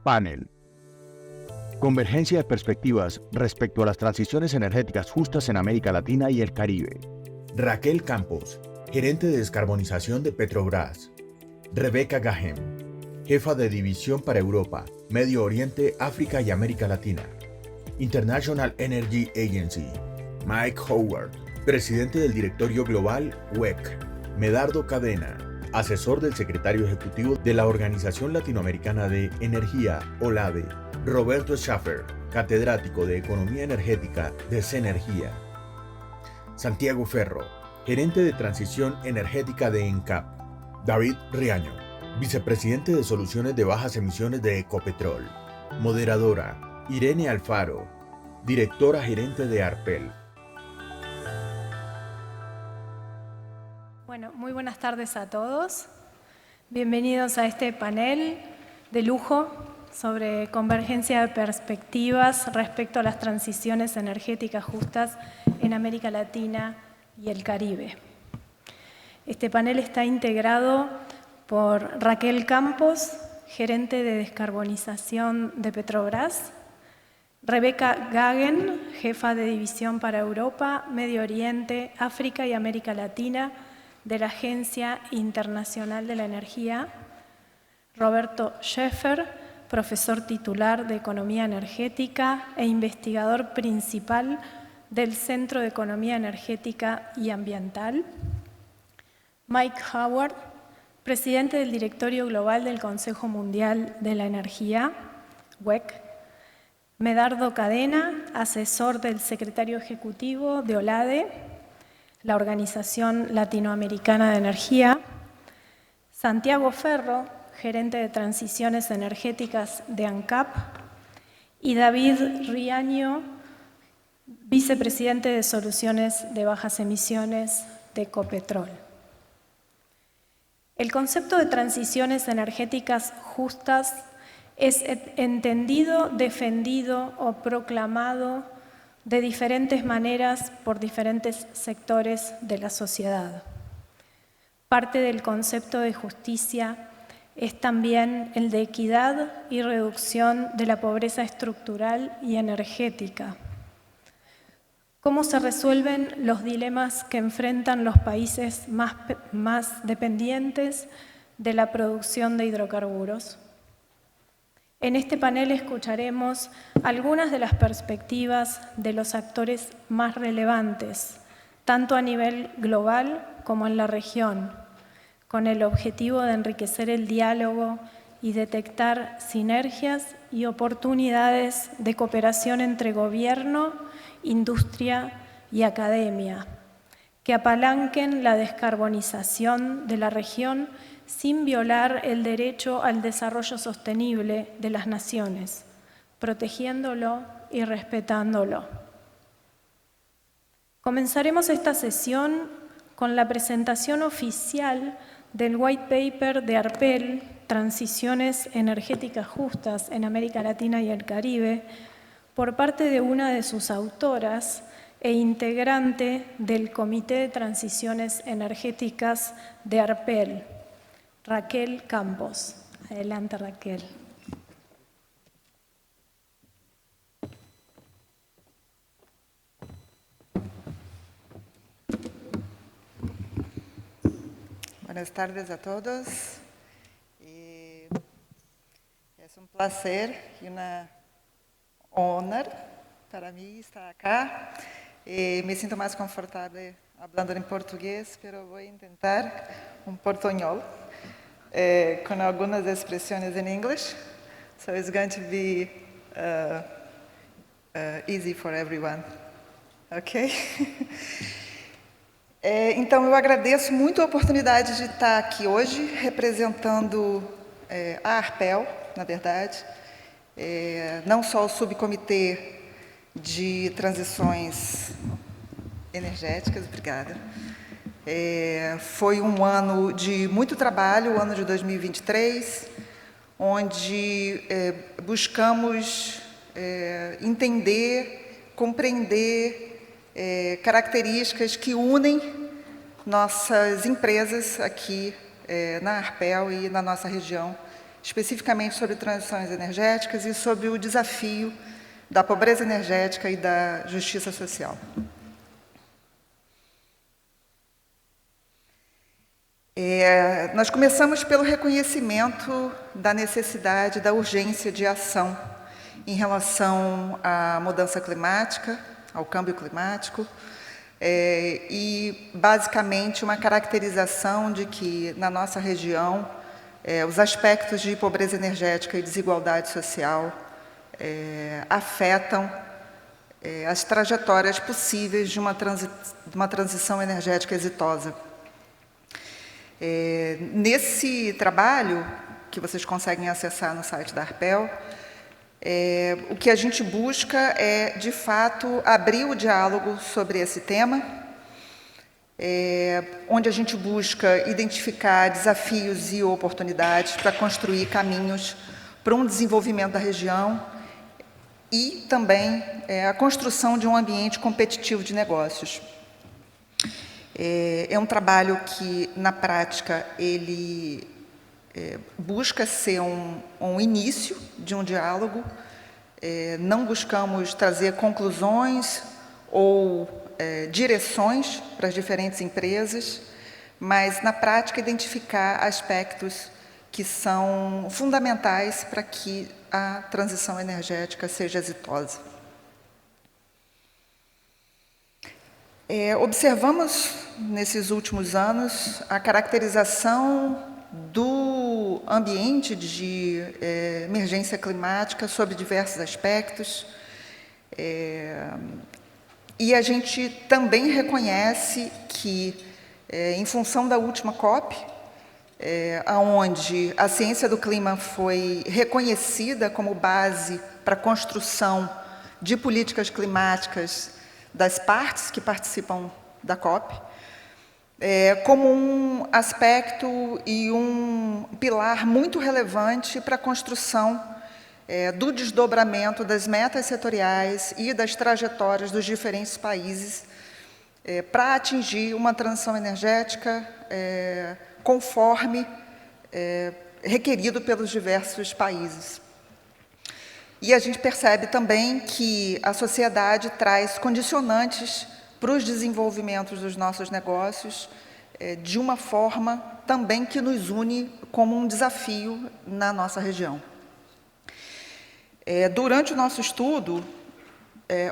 Panel. Convergencia de perspectivas respecto a las transiciones energéticas justas en América Latina y el Caribe. Raquel Campos, gerente de descarbonización de Petrobras. Rebecca Gahem, jefa de división para Europa, Medio Oriente, África y América Latina. International Energy Agency. Mike Howard, presidente del directorio global WEC. Medardo Cadena, asesor del secretario ejecutivo de la Organización Latinoamericana de Energía, OLADE. Roberto Schaffer, catedrático de Economía Energética de CENERGÍA. Santiago Ferro, gerente de transición energética de ENCAP. David Riaño, vicepresidente de soluciones de bajas emisiones de Ecopetrol. Moderadora, Irene Alfaro, directora gerente de ARPEL. Bueno, muy buenas tardes a todos. Bienvenidos a este panel de lujo sobre convergencia de perspectivas respecto a las transiciones energéticas justas en América Latina y el Caribe. Este panel está integrado por Raquel Campos, gerente de descarbonización de Petrobras, Rebecca Gahem, jefa de división para Europa, Medio Oriente, África y América Latina de la Agencia Internacional de la Energía, Roberto Schaffer, profesor titular de Economía Energética e investigador principal del Centro de Economía Energética y Ambiental, Mike Howard, presidente del Directorio Global del Consejo Mundial de la Energía, WEC, Medardo Cadena, asesor del secretario ejecutivo de OLADE, la Organización Latinoamericana de Energía, Santiago Ferro, gerente de transiciones energéticas de ANCAP, y David Riaño, vicepresidente de soluciones de bajas emisiones de Ecopetrol. El concepto de transiciones energéticas justas es entendido, defendido o proclamado de diferentes maneras por diferentes sectores de la sociedad. Parte del concepto de justicia es también el de equidad y reducción de la pobreza estructural y energética. ¿Cómo se resuelven los dilemas que enfrentan los países más dependientes de la producción de hidrocarburos? En este panel escucharemos algunas de las perspectivas de los actores más relevantes, tanto a nivel global como en la región, con el objetivo de enriquecer el diálogo y detectar sinergias y oportunidades de cooperación entre gobierno, industria y academia, que apalanquen la descarbonización de la región sin violar el derecho al desarrollo sostenible de las naciones, protegiéndolo y respetándolo. Comenzaremos esta sesión con la presentación oficial del White Paper de ARPEL, Transiciones Energéticas Justas en América Latina y el Caribe, por parte de una de sus autoras e integrante del Comité de Transiciones Energéticas de ARPEL, Raquel Campos. Adelante, Raquel. Buenas tardes a todos. Es un placer y una honor para mí estar acá. Me siento más confortable hablando en portugués, pero voy a intentar un portuñol con algunas expresiones en English. So it's going to be easy for everyone. Okay? Então, eu agradeço muito a oportunidade de estar aqui hoje, representando a ARPEL, na verdade, não só o subcomitê de transições energéticas, obrigada. Foi um ano de muito trabalho, o ano de 2023, onde buscamos entender, compreender características que unem nossas empresas aqui na ARPEL e na nossa região especificamente sobre transições energéticas e sobre o desafio da pobreza energética e da justiça social. Nós começamos pelo reconhecimento da necessidade, da urgência de ação em relação à mudança climática, ao câmbio climático, e, basicamente, uma caracterização de que, na nossa região, os aspectos de pobreza energética e desigualdade social afetam as trajetórias possíveis de uma transição energética exitosa. Nesse trabalho, que vocês conseguem acessar no site da Arpel, o que a gente busca é, de fato, abrir o diálogo sobre esse tema, onde a gente busca identificar desafios e oportunidades para construir caminhos para um desenvolvimento da região e também a construção de um ambiente competitivo de negócios. É um trabalho que, na prática, ele busca ser um início de um diálogo. Não buscamos trazer conclusões ou direções para as diferentes empresas, mas, na prática, identificar aspectos que são fundamentais para que a transição energética seja exitosa. Observamos, nesses últimos anos, a caracterização do ambiente de emergência climática sob diversos aspectos, e a gente também reconhece que, em função da última COP, onde a ciência do clima foi reconhecida como base para a construção de políticas climáticas das partes que participam da COP, como um aspecto e um pilar muito relevante para a construção do desdobramento das metas setoriais e das trajetórias dos diferentes países para atingir uma transição energética conforme requerido pelos diversos países. E a gente percebe também que a sociedade traz condicionantes para os desenvolvimentos dos nossos negócios de uma forma também que nos une como um desafio na nossa região. Durante o nosso estudo,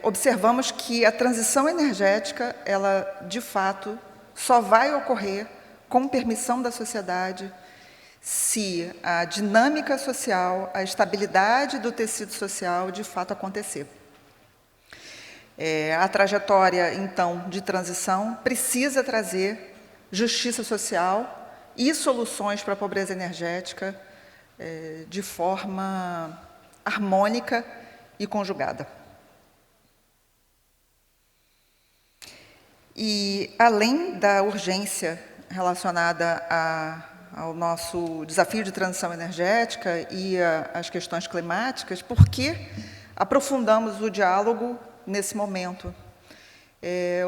observamos que a transição energética, ela, de fato, só vai ocorrer com permissão da sociedade se a dinâmica social, a estabilidade do tecido social, de fato, acontecer. A trajetória, então, de transição precisa trazer justiça social e soluções para a pobreza energética de forma harmônica e conjugada. E, além da urgência relacionada ao nosso desafio de transição energética e às questões climáticas, por que aprofundamos o diálogo nesse momento?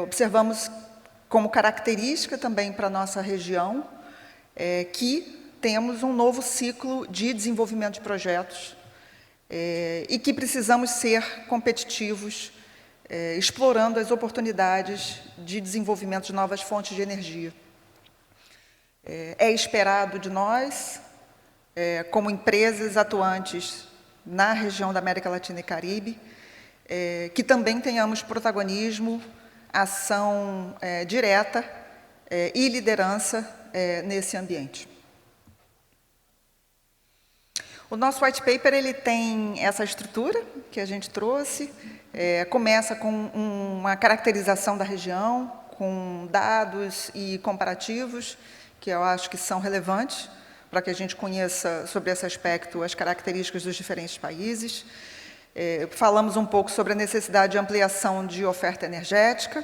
Observamos como característica também para a nossa região que temos um novo ciclo de desenvolvimento de projetos e que precisamos ser competitivos, explorando as oportunidades de desenvolvimento de novas fontes de energia. É esperado de nós, como empresas atuantes na região da América Latina e Caribe, que também tenhamos protagonismo, ação direta e liderança nesse ambiente. O nosso white paper ele tem essa estrutura que a gente trouxe, começa com uma caracterização da região, com dados e comparativos, que eu acho que são relevantes para que a gente conheça sobre esse aspecto as características dos diferentes países. Falamos um pouco sobre a necessidade de ampliação de oferta energética,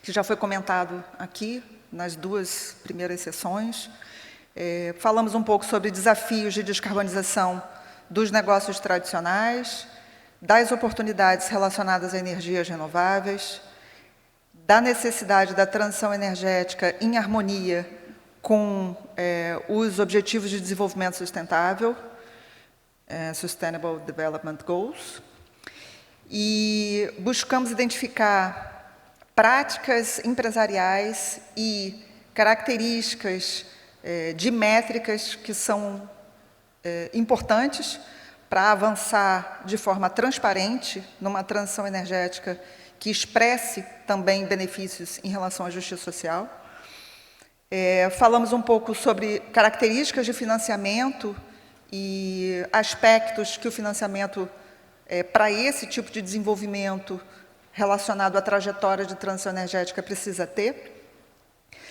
que já foi comentado aqui nas duas primeiras sessões. Falamos um pouco sobre desafios de descarbonização dos negócios tradicionais, das oportunidades relacionadas a energias renováveis, da necessidade da transição energética em harmonia com os Objetivos de Desenvolvimento Sustentável, Sustainable Development Goals, e buscamos identificar práticas empresariais e características de métricas que são importantes para avançar de forma transparente numa transição energética que expresse também benefícios em relação à justiça social. Falamos um pouco sobre características de financiamento e aspectos que o financiamento, para esse tipo de desenvolvimento relacionado à trajetória de transição energética, precisa ter.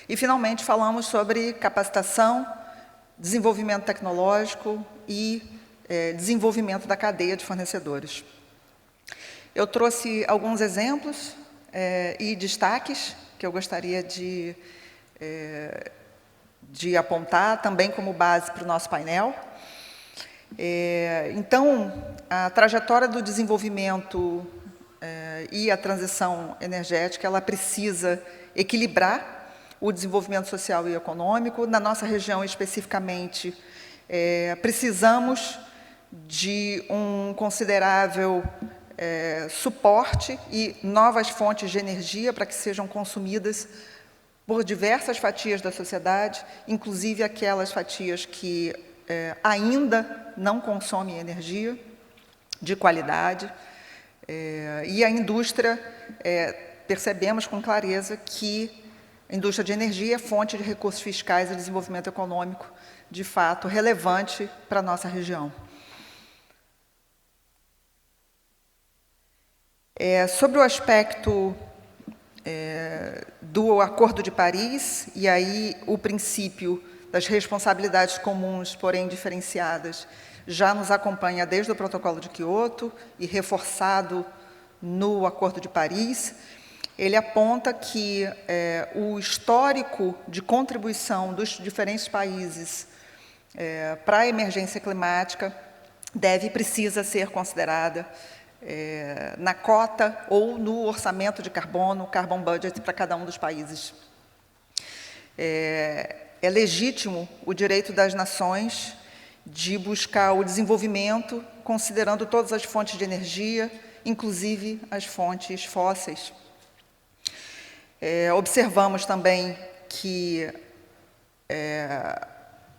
E, finalmente, falamos sobre capacitação, desenvolvimento tecnológico e desenvolvimento da cadeia de fornecedores. Eu trouxe alguns exemplos e destaques que eu gostaria de apontar também como base para o nosso painel. Então, a trajetória do desenvolvimento e a transição energética, ela precisa equilibrar o desenvolvimento social e econômico. Na nossa região, especificamente, precisamos de um considerável suporte e novas fontes de energia para que sejam consumidas por diversas fatias da sociedade, inclusive aquelas fatias que ainda não consomem energia de qualidade. E a indústria, percebemos com clareza que a indústria de energia é fonte de recursos fiscais e desenvolvimento econômico, de fato, relevante para a nossa região. Sobre o aspecto do Acordo de Paris, e aí o princípio das responsabilidades comuns, porém diferenciadas, já nos acompanha desde o Protocolo de Quioto e reforçado no Acordo de Paris. Ele aponta que o histórico de contribuição dos diferentes países para a emergência climática deve e precisa ser considerada na cota ou no orçamento de carbono, carbon budget, para cada um dos países. É legítimo o direito das nações de buscar o desenvolvimento considerando todas as fontes de energia, inclusive as fontes fósseis. Observamos também que,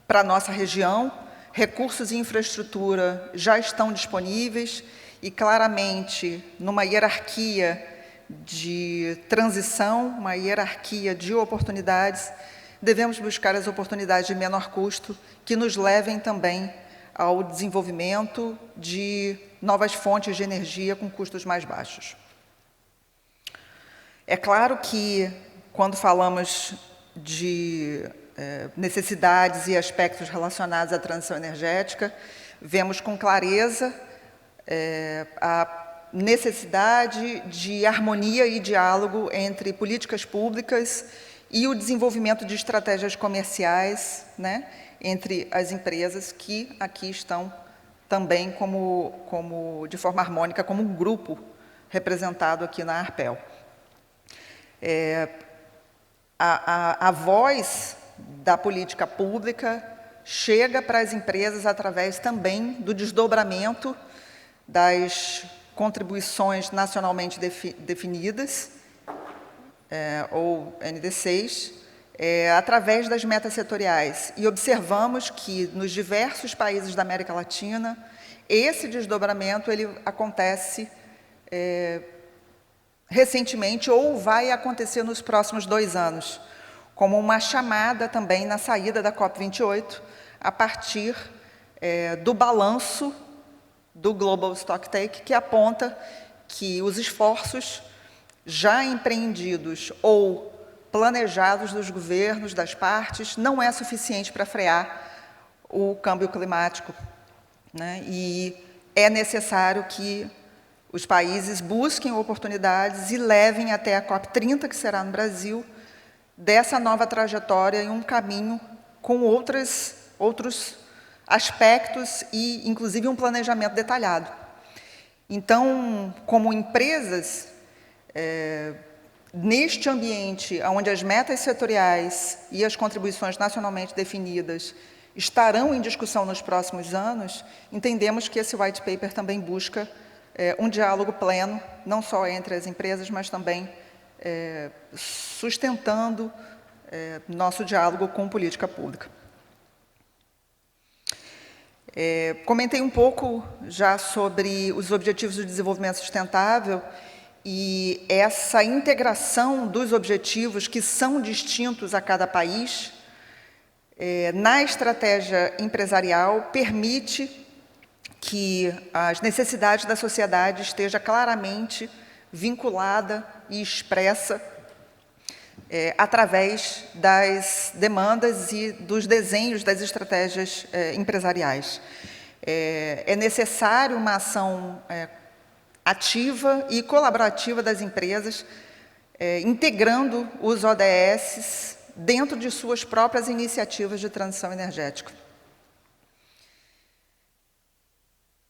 para a nossa região, recursos e infraestrutura já estão disponíveis e, claramente, numa hierarquia de transição, uma hierarquia de oportunidades, devemos buscar as oportunidades de menor custo que nos levem também ao desenvolvimento de novas fontes de energia com custos mais baixos. É claro que, quando falamos de necessidades e aspectos relacionados à transição energética, vemos com clareza a necessidade de harmonia e diálogo entre políticas públicas e o desenvolvimento de estratégias comerciais, né, entre as empresas que aqui estão também de forma harmônica, como um grupo representado aqui na Arpel. A voz da política pública chega para as empresas através também do desdobramento das contribuições nacionalmente definidas, ou NDCs, através das metas setoriais. E observamos que, nos diversos países da América Latina, esse desdobramento ele acontece recentemente ou vai acontecer nos próximos 2 anos, como uma chamada também na saída da COP28, a partir do balanço do Global Stocktake, que aponta que os esforços já empreendidos ou planejados dos governos, das partes, não é suficiente para frear o câmbio climático, né? E é necessário que os países busquem oportunidades e levem até a COP30, que será no Brasil, dessa nova trajetória em um caminho com outros aspectos e, inclusive, um planejamento detalhado. Então, como empresas, neste ambiente, onde as metas setoriais e as contribuições nacionalmente definidas estarão em discussão nos próximos anos, entendemos que esse white paper também busca um diálogo pleno, não só entre as empresas, mas também sustentando nosso diálogo com política pública. Comentei um pouco já sobre os Objetivos do Desenvolvimento Sustentável e essa integração dos objetivos que são distintos a cada país, na estratégia empresarial, permite que as necessidades da sociedade esteja claramente vinculada e expressa através das demandas e dos desenhos das estratégias empresariais. É necessário uma ação ativa e colaborativa das empresas, integrando os ODS dentro de suas próprias iniciativas de transição energética.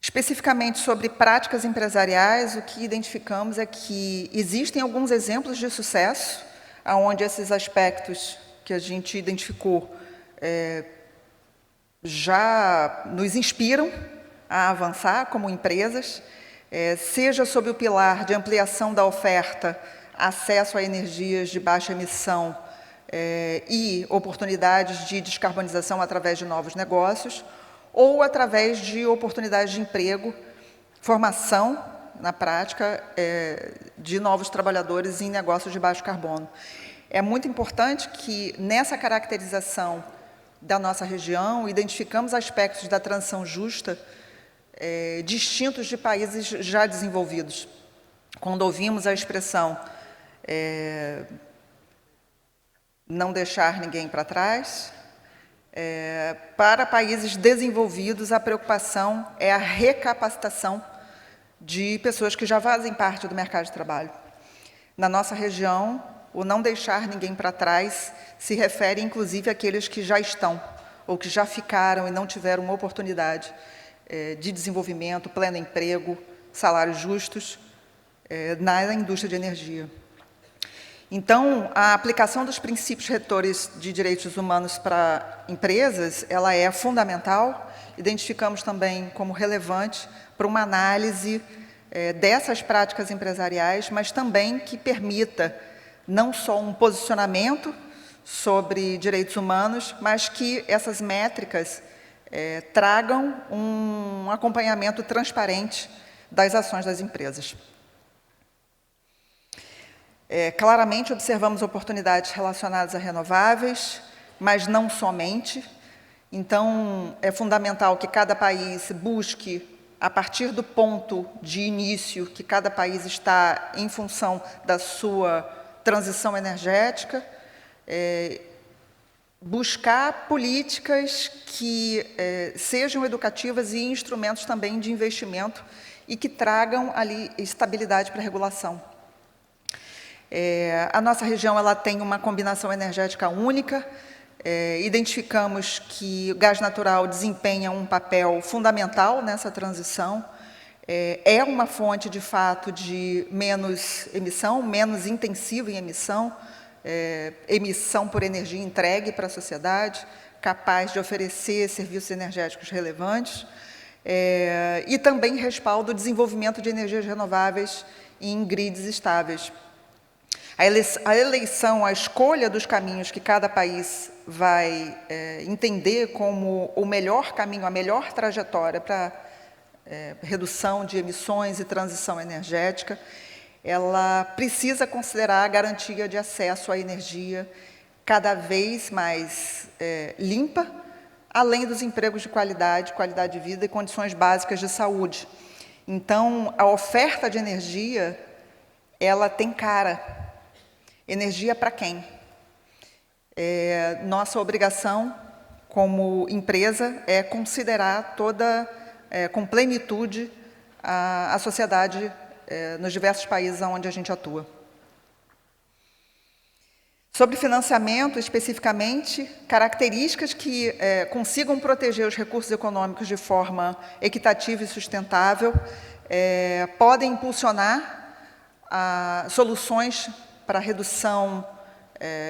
Especificamente sobre práticas empresariais, o que identificamos é que existem alguns exemplos de sucesso, onde esses aspectos que a gente identificou já nos inspiram a avançar como empresas, seja sob o pilar de ampliação da oferta, acesso a energias de baixa emissão e oportunidades de descarbonização através de novos negócios, ou através de oportunidades de emprego, formação, na prática, de novos trabalhadores em negócios de baixo carbono. É muito importante que, nessa caracterização da nossa região, identificamos aspectos da transição justa distintos de países já desenvolvidos. Quando ouvimos a expressão não deixar ninguém para trás, para países desenvolvidos, a preocupação é a recapacitação de pessoas que já fazem parte do mercado de trabalho. Na nossa região, o não deixar ninguém para trás se refere, inclusive, àqueles que já estão ou que já ficaram e não tiveram uma oportunidade de desenvolvimento, pleno emprego, salários justos na indústria de energia. Então, a aplicação dos princípios retores de direitos humanos para empresas, ela é fundamental. Identificamos também como relevante para uma análise dessas práticas empresariais, mas também que permita não só um posicionamento sobre direitos humanos, mas que essas métricas tragam um acompanhamento transparente das ações das empresas. Claramente observamos oportunidades relacionadas a renováveis, mas não somente. Então, é fundamental que cada país busque, a partir do ponto de início que cada país está em função da sua transição energética, buscar políticas que sejam educativas e instrumentos também de investimento e que tragam ali estabilidade para a regulação. A nossa região ela tem uma combinação energética única. Identificamos que o gás natural desempenha um papel fundamental nessa transição. É uma fonte, de fato, de menos emissão, menos intensiva em emissão, emissão por energia entregue para a sociedade, capaz de oferecer serviços energéticos relevantes, e também respalda o desenvolvimento de energias renováveis em grids estáveis. A eleição, a escolha dos caminhos que cada país vai entender como o melhor caminho, a melhor trajetória para redução de emissões e transição energética, ela precisa considerar a garantia de acesso à energia cada vez mais limpa, além dos empregos de qualidade de vida e condições básicas de saúde. Então, a oferta de energia, ela tem cara. Energia para quem? Nossa obrigação como empresa é considerar toda, com plenitude, a sociedade nos diversos países onde a gente atua. Sobre financiamento, especificamente, características que consigam proteger os recursos econômicos de forma equitativa e sustentável podem impulsionar soluções para a redução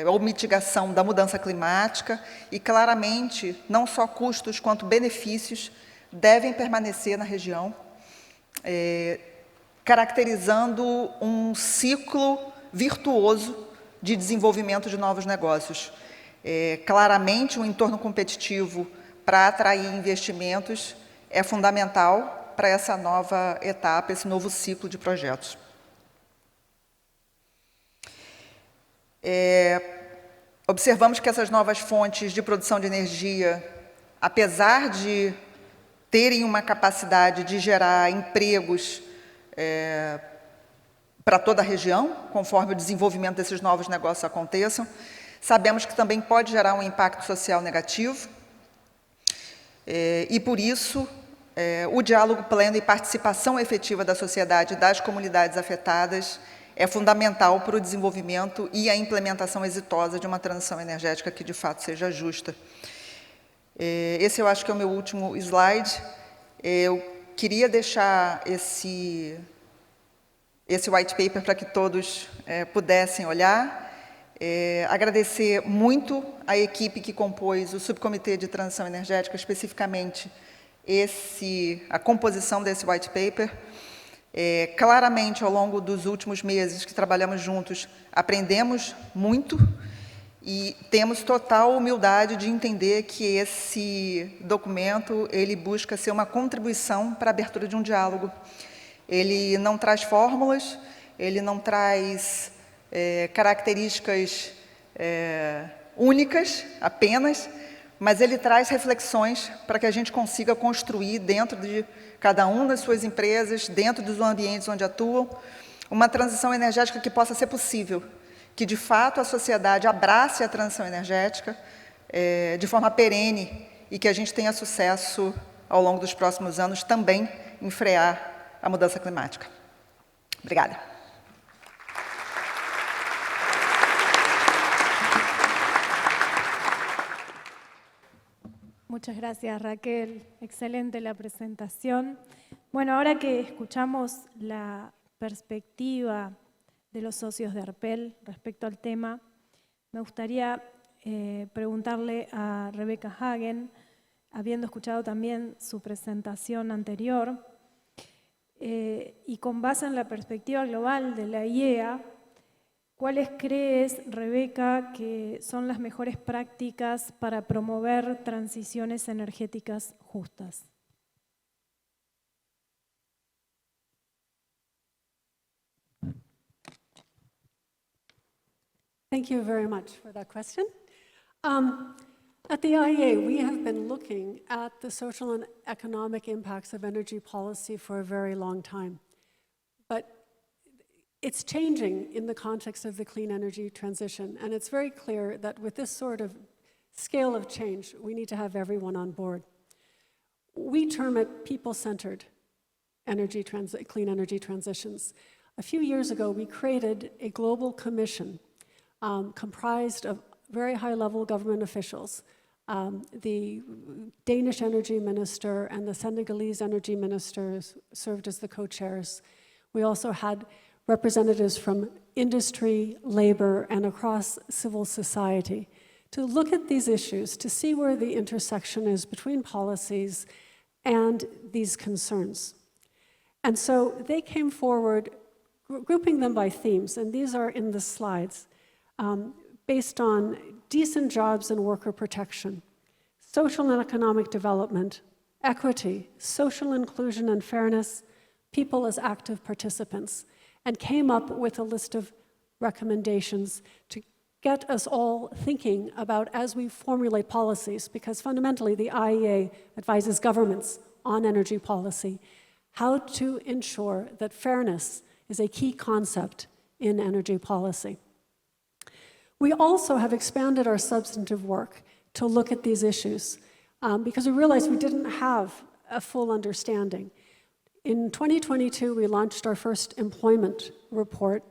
ou mitigação da mudança climática e, claramente, não só custos quanto benefícios devem permanecer na região, caracterizando um ciclo virtuoso de desenvolvimento de novos negócios. Claramente, um entorno competitivo para atrair investimentos é fundamental para essa nova etapa, esse novo ciclo de projetos. Observamos que essas novas fontes de produção de energia, apesar de terem uma capacidade de gerar empregos para toda a região, conforme o desenvolvimento desses novos negócios aconteçam, sabemos que também pode gerar um impacto social negativo, e, por isso, o diálogo pleno e participação efetiva da sociedade e das comunidades afetadas é fundamental para o desenvolvimento e a implementação exitosa de uma transição energética que, de fato, seja justa. Esse eu acho que é o meu último slide. Eu queria deixar esse white paper para que todos pudessem olhar. Agradecer muito a equipe que compôs o Subcomitê de Transição Energética, especificamente a composição desse white paper. Claramente, ao longo dos últimos meses que trabalhamos juntos, aprendemos muito e temos total humildade de entender que esse documento ele busca ser uma contribuição para a abertura de um diálogo. Ele não traz fórmulas, ele não traz características únicas apenas, mas ele traz reflexões para que a gente consiga construir dentro de cada uma das suas empresas, dentro dos ambientes onde atuam, uma transição energética que possa ser possível, que, de fato, a sociedade abrace a transição energética de forma perene e que a gente tenha sucesso, ao longo dos próximos anos, também em frear a mudança climática. Obrigada. Muchas gracias, Raquel. Excelente la presentación. Bueno, ahora que escuchamos la perspectiva de los socios de ARPEL respecto al tema, me gustaría preguntarle a Rebecca Hagen, habiendo escuchado también su presentación anterior, y con base en la perspectiva global de la IEA, ¿cuáles crees, Rebecca, que son las mejores prácticas para promover transiciones energéticas justas? Thank you very much for that question. At the IEA, we have been looking at the social and economic impacts of energy policy for a very long time. But it's changing in the context of the clean energy transition, and it's very clear that with this sort of scale of change, we need to have everyone on board. We term it people-centered clean energy transitions. A few years ago, we created a global commission comprised of very high-level government officials. The Danish energy minister and the Senegalese energy ministers served as the co-chairs. We also had representatives from industry, labor, and across civil society to look at these issues, to see where the intersection is between policies and these concerns. And so they came forward, grouping them by themes, and these are in the slides, based on decent jobs and worker protection, social and economic development, equity, social inclusion and fairness, people as active participants, and came up with a list of recommendations to get us all thinking about as we formulate policies, because fundamentally the IEA advises governments on energy policy, how to ensure that fairness is a key concept in energy policy. We also have expanded our substantive work to look at these issues because we realized we didn't have a full understanding. In 2022, we launched our first employment report.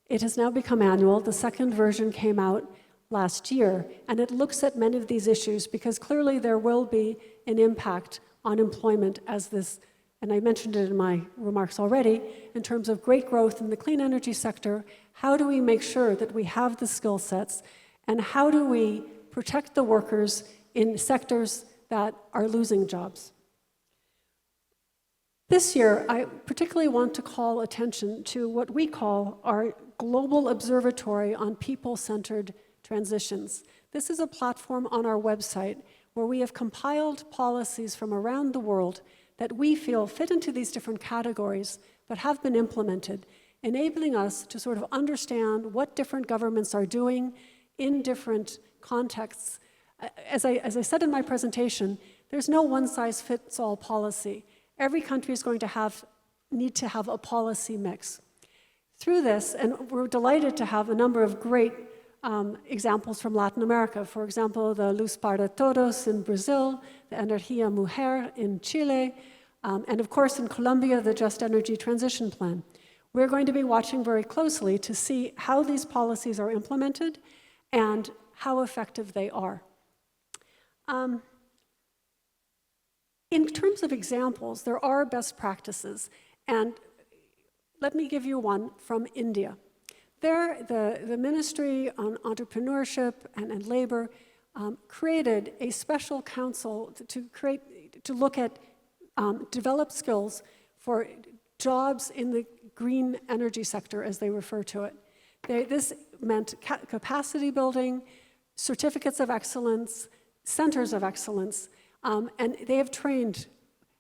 It has now become annual. The second version came out last year, and it looks at many of these issues because clearly there will be an impact on employment as this and I mentioned it in my remarks already, in terms of great growth in the clean energy sector, how do we make sure that we have the skill sets, and how do we protect the workers in sectors that are losing jobs? This year, I particularly want to call attention to what we call our Global Observatory on People-Centered Transitions. This is a platform on our website where we have compiled policies from around the world that we feel fit into these different categories but have been implemented, enabling us to sort of understand what different governments are doing in different contexts. As I said in my presentation, there's no one-size-fits-all policy. Every country is going to need to have a policy mix. Through this, and we're delighted to have a number of great examples from Latin America. For example, the Luz para Todos in Brazil, the Energía Mujer in Chile, and of course in Colombia, the Just Energy Transition Plan. We're going to be watching very closely to see how these policies are implemented and how effective they are. In terms of examples, there are best practices, and let me give you one from India. There, the Ministry on Entrepreneurship and Labor created a special council to look at develop skills for jobs in the green energy sector, as they refer to it. This meant capacity building, certificates of excellence, centers of excellence, and they have trained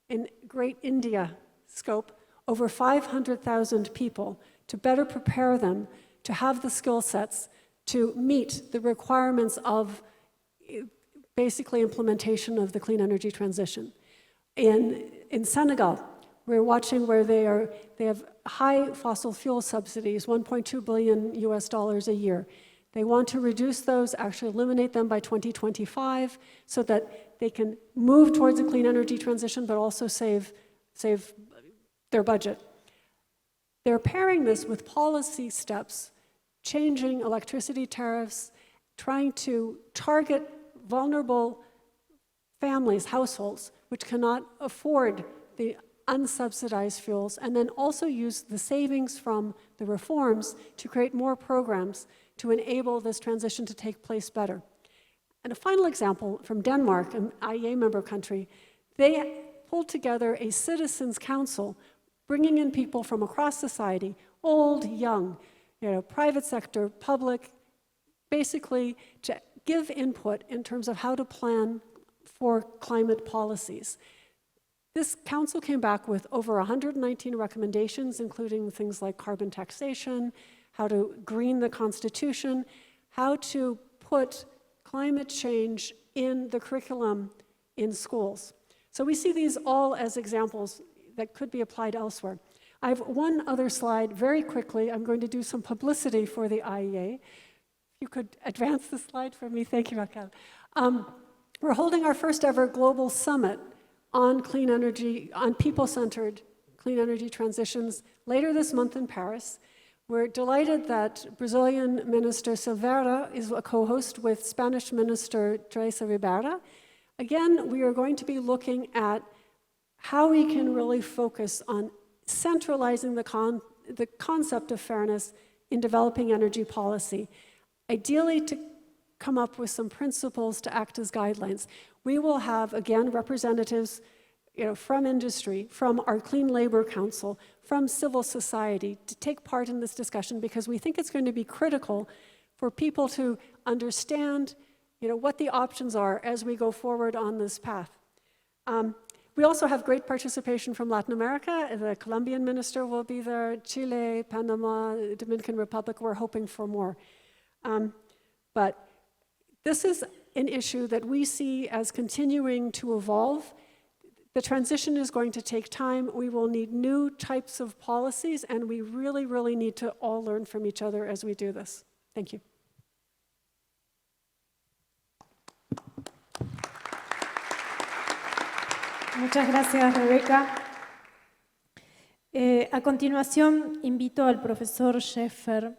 in Great India scope over 500,000 people to better prepare them to have the skill sets to meet the requirements of basically implementation of the clean energy transition. In Senegal, we're watching where they have high fossil fuel subsidies, $1.2 billion a year. They want to reduce those, actually eliminate them by 2025, so that they can move towards a clean energy transition, but also save their budget. They're pairing this with policy steps, changing electricity tariffs, trying to target vulnerable families, households, which cannot afford the unsubsidized fuels, and then also use the savings from the reforms to create more programs to enable this transition to take place better. And a final example from Denmark, an IEA member country, they pulled together a citizens' council, bringing in people from across society, old, young, private sector, public, basically to give input in terms of how to plan for climate policies. This council came back with over 119 recommendations, including things like carbon taxation, how to green the Constitution, how to put climate change in the curriculum in schools. So we see these all as examples that could be applied elsewhere. I have one other slide very quickly. I'm going to do some publicity for the IEA. If you could advance the slide for me. Thank you, Raquel. We're holding our first ever global summit on clean energy, on people-centered clean energy transitions later this month in Paris. We're delighted that Brazilian Minister Silveira is a co-host with Spanish Minister Teresa Ribera. Again, we are going to be looking at how we can really focus on centralizing the concept of fairness in developing energy policy, ideally to come up with some principles to act as guidelines. We will have, again, representatives from industry, from our Clean Labor Council, from civil society to take part in this discussion, because we think it's going to be critical for people to understand what the options are as we go forward on this path. We also have great participation from Latin America. The Colombian minister will be there, Chile, Panama, Dominican Republic. We're hoping for more. But this is an issue that we see as continuing to evolve. The transition is going to take time. We will need new types of policies, and we really, really need to all learn from each other as we do this. Thank you. Muchas gracias, Rebeca. A continuación, invito al profesor Scheffer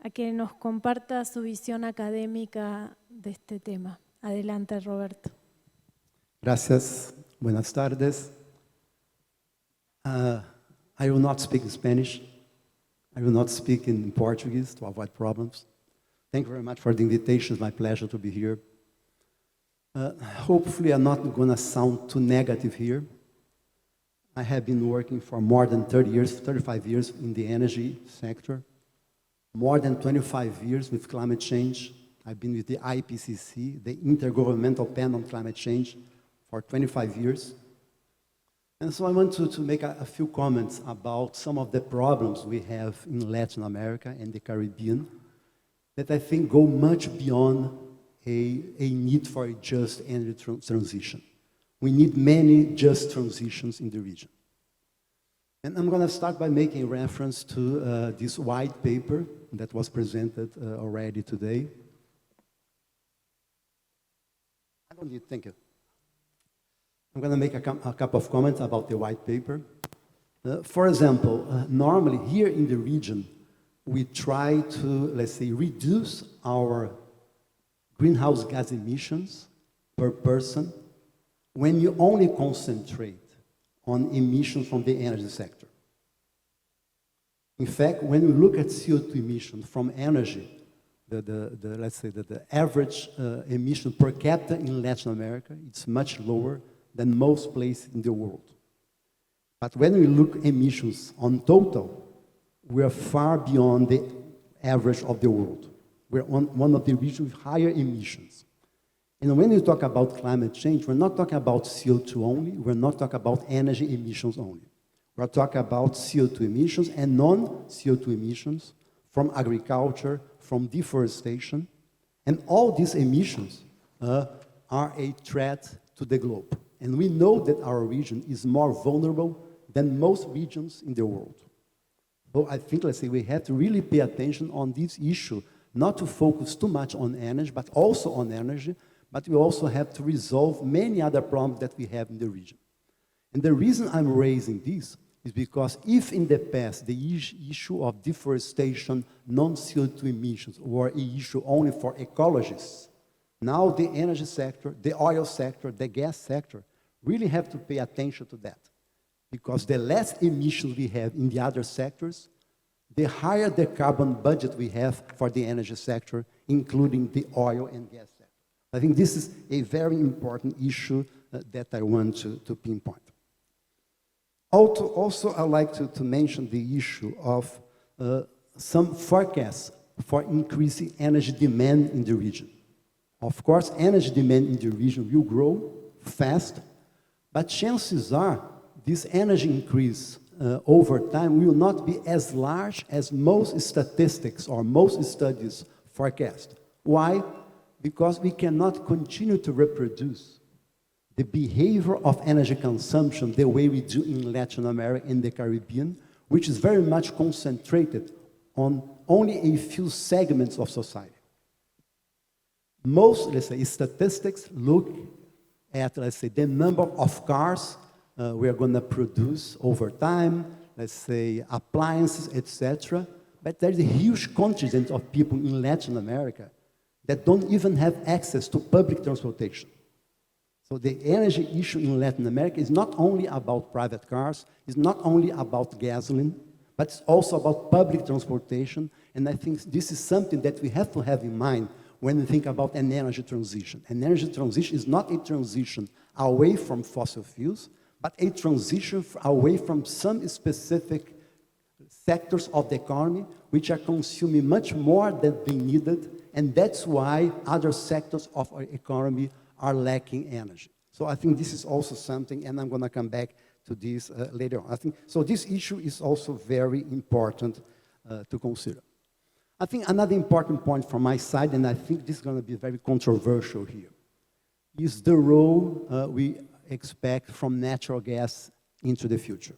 a que nos comparta su visión académica de este tema. Adelante, Roberto. Gracias. Buenas tardes. I will not speak in Spanish. I will not speak in Portuguese to avoid problems. Thank you very much for the invitation. It's my pleasure to be here. Hopefully, I'm not going to sound too negative here. I have been working for more than 30 years, 35 years in the energy sector, more than 25 years with climate change. I've been with the IPCC, the Intergovernmental Panel on Climate Change, for 25 years. And so I want to make a few comments about some of the problems we have in Latin America and the Caribbean that I think go much beyond a need for a just energy transition. We need many just transitions in the region. And I'm going to start by making reference to this white paper that was presented already today. I don't need, thank you. I'm going to make a couple of comments about the white paper. For example, normally here in the region, we try to, let's say, reduce our greenhouse gas emissions per person when you only concentrate on emissions from the energy sector. In fact, when we look at CO2 emissions from energy, let's say the average emission per capita in Latin America, it's much lower than most places in the world. But when we look at emissions on total, we are far beyond the average of the world. We're one of the regions with higher emissions. And when we talk about climate change, we're not talking about CO2 only, we're not talking about energy emissions only. We're talking about CO2 emissions and non-CO2 emissions from agriculture, from deforestation, and all these emissions are a threat to the globe. And we know that our region is more vulnerable than most regions in the world. So I think, let's say, we have to really pay attention on this issue, not to focus too much on energy, but also on energy, but we also have to resolve many other problems that we have in the region. And the reason I'm raising this is because if in the past the issue of deforestation, non-CO2 emissions were an issue only for ecologists, now the energy sector, the oil sector, the gas sector really have to pay attention to that. Because the less emissions we have in the other sectors, the higher the carbon budget we have for the energy sector, including the oil and gas sector. I think this is a very important issue that I want to pinpoint. Also, I'd like to mention the issue of some forecasts for increasing energy demand in the region. Of course, energy demand in the region will grow fast, but chances are this energy increase over time will not be as large as most statistics or most studies forecast. Why? Because we cannot continue to reproduce the behavior of energy consumption the way we do in Latin America and the Caribbean, which is very much concentrated on only a few segments of society. Most, let's say, statistics look at, let's say, the number of cars we are going to produce over time, let's say, appliances, etc. But there is a huge contingent of people in Latin America that don't even have access to public transportation. So the energy issue in Latin America is not only about private cars, it's not only about gasoline, but it's also about public transportation. And I think this is something that we have to have in mind when we think about an energy transition. An energy transition is not a transition away from fossil fuels, but a transition away from some specific sectors of the economy which are consuming much more than they needed, and that's why other sectors of our economy are lacking energy. So I think this is also something, and I'm going to come back to this later on. I think, so this issue is also very important to consider. I think another important point from my side, and I think this is going to be very controversial here, is the role we expect from natural gas into the future.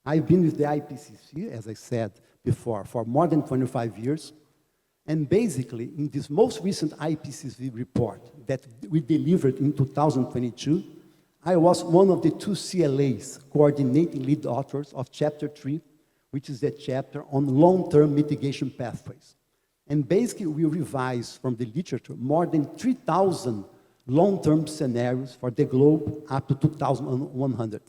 I've been with the IPCC, as I said before, for more than 25 years. And basically, in this most recent IPCC report that we delivered in 2022, I was one of the two CLAs, coordinating lead authors of Chapter 3, which is the chapter on long-term mitigation pathways. And basically, we revised from the literature more than 3,000 long-term scenarios for the globe up to 2100.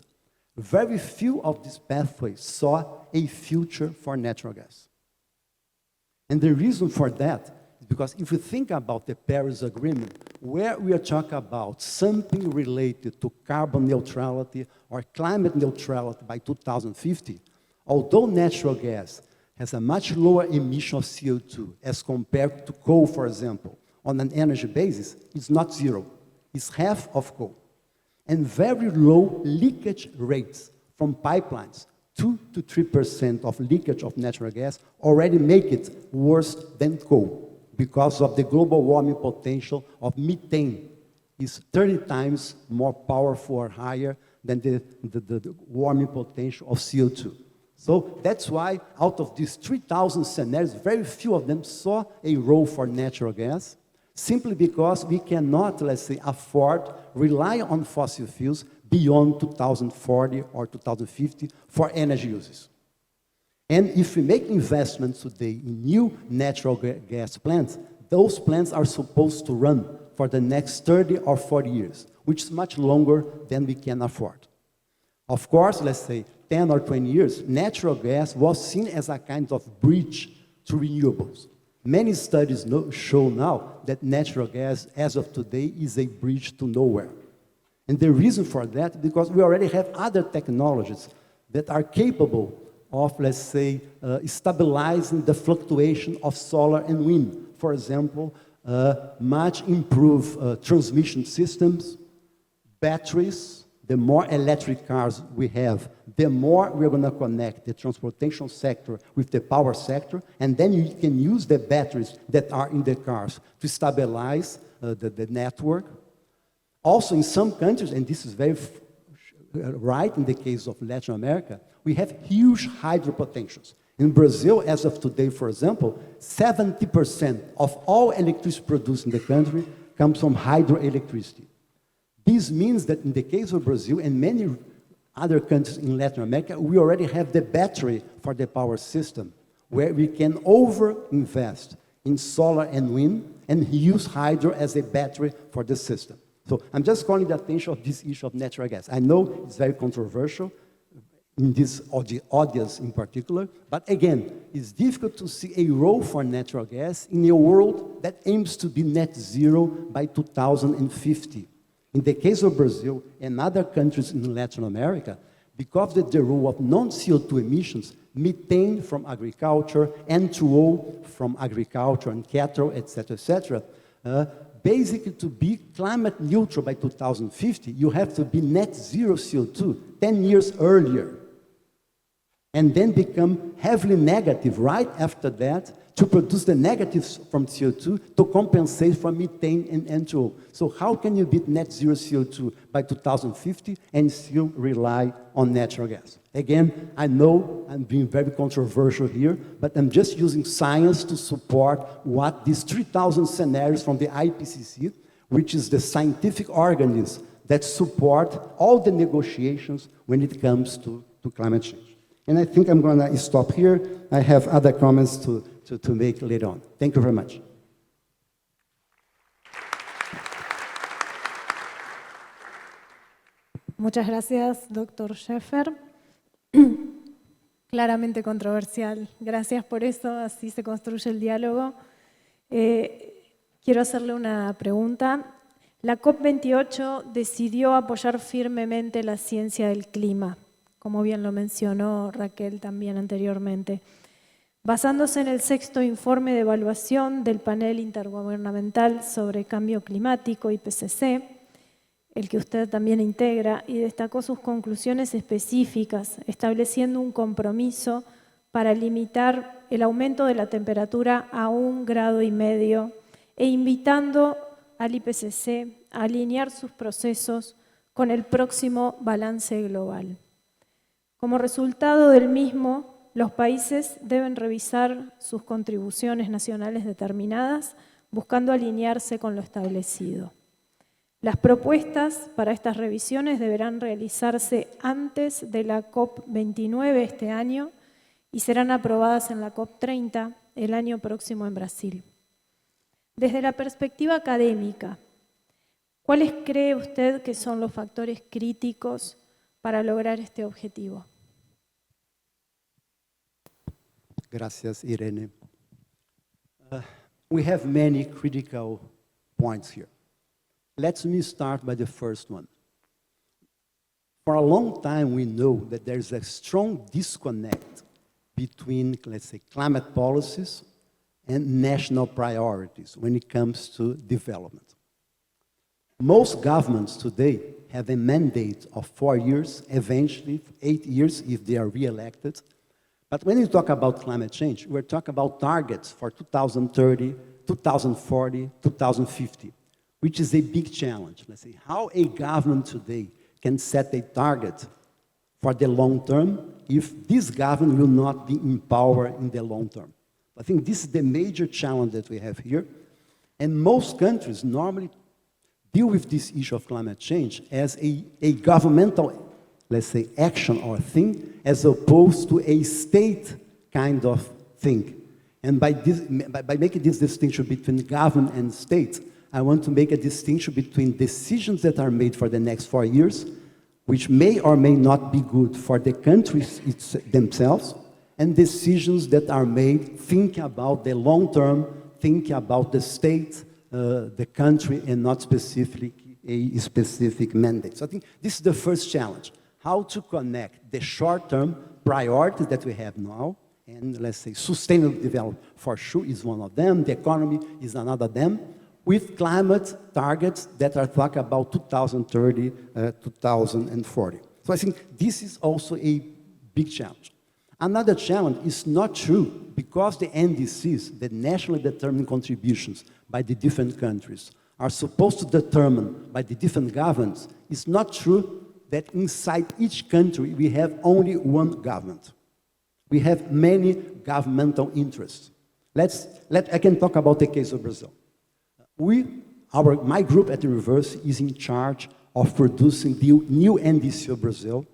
very few of these pathways saw a future for natural gas. And the reason for that is because if you think about the Paris Agreement, where we are talking about something related to carbon neutrality or climate neutrality by 2050, although natural gas has a much lower emission of CO2 as compared to coal, for example, on an energy basis, it's not zero. It's half of coal. And very low leakage rates from pipelines. 2 to 3% of leakage of natural gas already make it worse than coal because of the global warming potential of methane is 30 times more powerful or higher than the warming potential of CO2. So that's why out of these 3,000 scenarios, very few of them saw a role for natural gas, simply because we cannot, let's say, afford, rely on fossil fuels beyond 2040 or 2050 for energy uses. And if we make investments today in new natural gas plants, those plants are supposed to run for the next 30 or 40 years, which is much longer than we can afford. Of course, let's say 10 or 20 years, natural gas was seen as a kind of bridge to renewables. Many studies show now that natural gas, as of today, is a bridge to nowhere. And the reason for that is because we already have other technologies that are capable of, let's say, stabilizing the fluctuation of solar and wind. For example, much improved transmission systems, batteries. The more electric cars we have, the more we're going to connect the transportation sector with the power sector, and then you can use the batteries that are in the cars to stabilize the network. Also, in some countries, and this is very right in the case of Latin America, we have huge hydro potentials. In Brazil, as of today, for example, 70% of all electricity produced in the country comes from hydroelectricity. This means that in the case of Brazil and many other countries in Latin America, we already have the battery for the power system, where we can over-invest in solar and wind and use hydro as a battery for the system. So I'm just calling the attention of this issue of natural gas. I know it's very controversial in this audience in particular, but again, it's difficult to see a role for natural gas in a world that aims to be net zero by 2050. In the case of Brazil and other countries in Latin America, because of the role of non-CO2 emissions, methane from agriculture, N2O from agriculture and cattle, etc., basically to be climate neutral by 2050, you have to be net zero CO2 10 years earlier, and then become heavily negative right after that to produce the negatives from CO2 to compensate for methane and N2O. So how can you beat net zero CO2 by 2050 and still rely on natural gas? Again, I know I'm being very controversial here, but I'm just using science to support what these 3,000 scenarios from the IPCC, which is the scientific organism that support all the negotiations when it comes to climate change. And I think I'm going to stop here. I have other comments to make later on. Thank you very much. Muchas gracias, Dr. Scheffer. Claramente controversial. Gracias por eso, así se construye el diálogo. Quiero hacerle una pregunta. La COP28 decidió apoyar firmemente la ciencia del clima, como bien lo mencionó Raquel también anteriormente, basándose en el 6º informe de evaluación del Panel Intergubernamental sobre Cambio Climático, IPCC, el que usted también integra, y destacó sus conclusiones específicas, estableciendo un compromiso para limitar el aumento de la temperatura a 1,5 grados e invitando al IPCC a alinear sus procesos con el próximo balance global. Como resultado del mismo, los países deben revisar sus contribuciones nacionales determinadas, buscando alinearse con lo establecido. Las propuestas para estas revisiones deberán realizarse antes de la COP29 este año y serán aprobadas en la COP30 el año próximo en Brasil. Desde la perspectiva académica, ¿cuáles cree usted que son los factores críticos para lograr este objetivo? Gracias, Irene. We have many critical points here. Let me start by the first one. For a long time, we know that there's a strong disconnect between, let's say, climate policies and national priorities when it comes to development. Most governments today have a mandate of 4 years, eventually 8 years if they are re-elected. But when you talk about climate change, we're talking about targets for 2030, 2040, 2050, which is a big challenge. Let's say, how a government today can set a target for the long term if this government will not be in power in the long term. I think this is the major challenge that we have here. And most countries normally deal with this issue of climate change as a governmental, let's say, action or thing, as opposed to a state kind of thing. And by making this distinction between government and state, I want to make a distinction between decisions that are made for the next 4 years, which may or may not be good for the countries themselves, and decisions that are made thinking about the long term, thinking about the state, the country, and not specifically a specific mandate. So I think this is the first challenge, how to connect the short-term priorities that we have now, and let's say sustainable development for sure is one of them, the economy is another them, with climate targets that are talking about 2030, 2040. So I think this is also a big challenge. Another challenge is not true, because the NDCs, the nationally determined contributions by the different countries, are supposed to determine by the different governments. It's not true that inside each country we have only one government. We have many governmental interests. I can talk about the case of Brazil. My group at the university is in charge of producing the new NDC of Brazil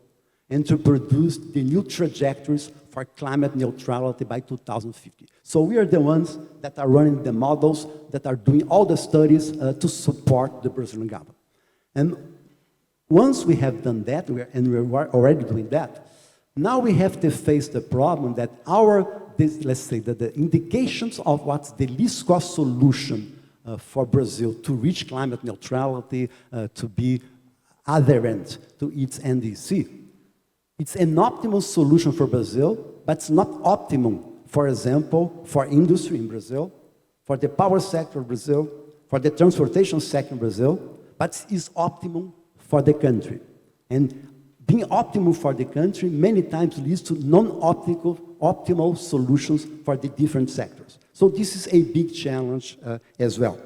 and to produce the new trajectories for climate neutrality by 2050. So we are the ones that are running the models, that are doing all the studies to support the Brazilian government. And once we have done that, we're already doing that, now we have to face the problem that let's say that the indications of what's the least cost solution for Brazil to reach climate neutrality, to be adherent to its NDC. It's an optimal solution for Brazil, but it's not optimum, for example, for industry in Brazil, for the power sector of Brazil, for the transportation sector in Brazil, but it's optimum for the country. And being optimal for the country many times leads to non-optimal solutions for the different sectors. So this is a big challenge as well.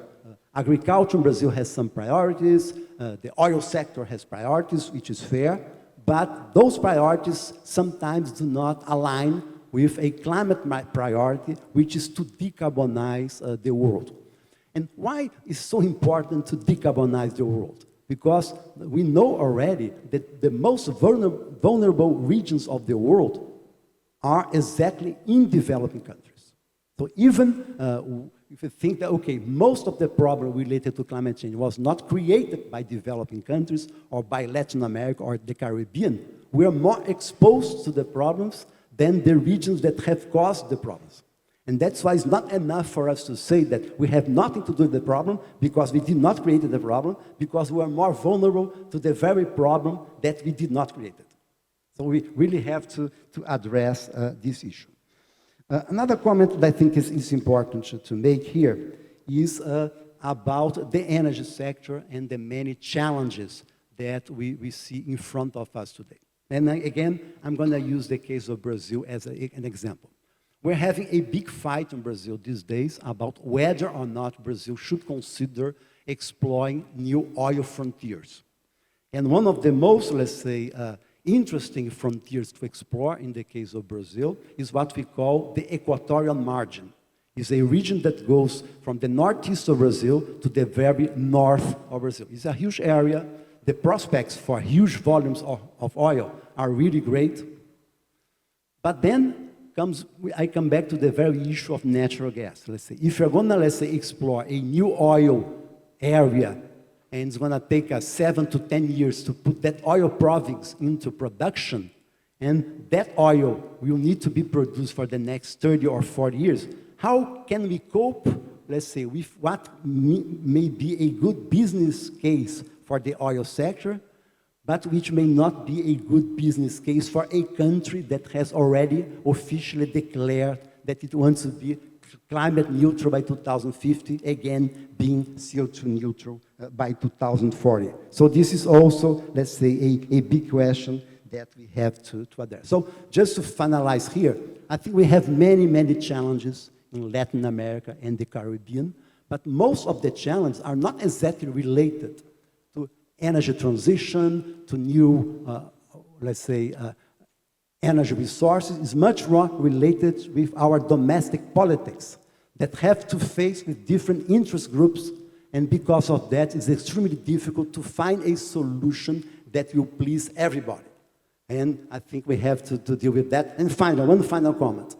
Agriculture in Brazil has some priorities, the oil sector has priorities, which is fair, but those priorities sometimes do not align with a climate priority, which is to decarbonize the world. And why is so important to decarbonize the world? Because we know already that the most vulnerable regions of the world are exactly in developing countries. So even if you think that, okay, most of the problem related to climate change was not created by developing countries or by Latin America or the Caribbean, we are more exposed to the problems than the regions that have caused the problems. And that's why it's not enough for us to say that we have nothing to do with the problem because we did not create the problem, because we are more vulnerable to the very problem that we did not create it. So we really have to address this issue. Another comment that I think is important to make here is about the energy sector and the many challenges that we see in front of us today. And again, I'm going to use the case of Brazil as an example. We're having a big fight in Brazil these days about whether or not Brazil should consider exploring new oil frontiers. And one of the most, let's say, interesting frontiers to explore in the case of Brazil is what we call the equatorial margin. It's a region that goes from the northeast of Brazil to the very north of Brazil. It's a huge area. The prospects for huge volumes of oil are really great. But then I come back to the very issue of natural gas. Let's say, if you're going to, let's say, explore a new oil area, and it's going to take us 7 to 10 years to put that oil province into production, and that oil will need to be produced for the next 30 or 40 years, how can we cope, let's say, with what may be a good business case for the oil sector, but which may not be a good business case for a country that has already officially declared that it wants to be climate neutral by 2050, again being CO2 neutral by 2040. So this is also, let's say, a big question that we have to address. So just to finalize here, I think we have many, many challenges in Latin America and the Caribbean, but most of the challenges are not exactly related to energy transition, to new, let's say, energy resources. Is much more related with our domestic politics that have to face with different interest groups, and because of that, it's extremely difficult to find a solution that will please everybody. And I think we have to deal with that. And finally, one final comment.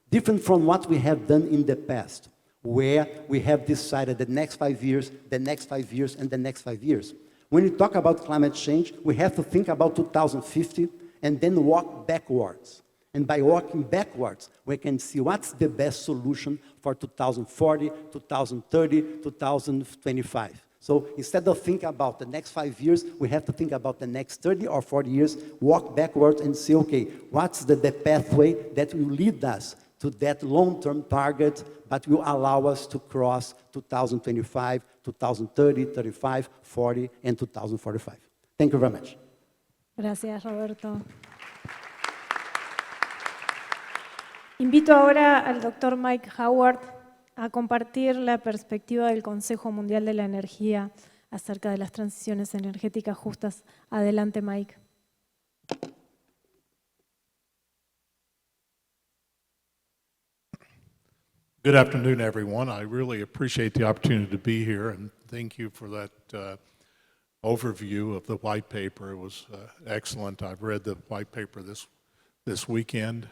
Different from what we have done in the past, where we have decided the next 5 years, the next 5 years, and the next 5 years. When we talk about climate change, we have to think about 2050 and then walk backwards. And by walking backwards, we can see what's the best solution for 2040, 2030, 2025. So instead of thinking about the next 5 years, we have to think about the next 30 or 40 years, walk backwards and say, okay, what's the pathway that will lead us to that long-term target, but will allow us to cross 2025, 2030, 35, 40, and 2045. Thank you very much. Gracias, Roberto. Invito ahora al doctor Mike Howard a compartir la perspectiva del Consejo Mundial de la Energía acerca de las transiciones energéticas justas. Adelante, Mike. Good afternoon, everyone. I really appreciate the opportunity to be here, and thank you for that overview of the white paper. It was excellent. I've read the white paper this weekend.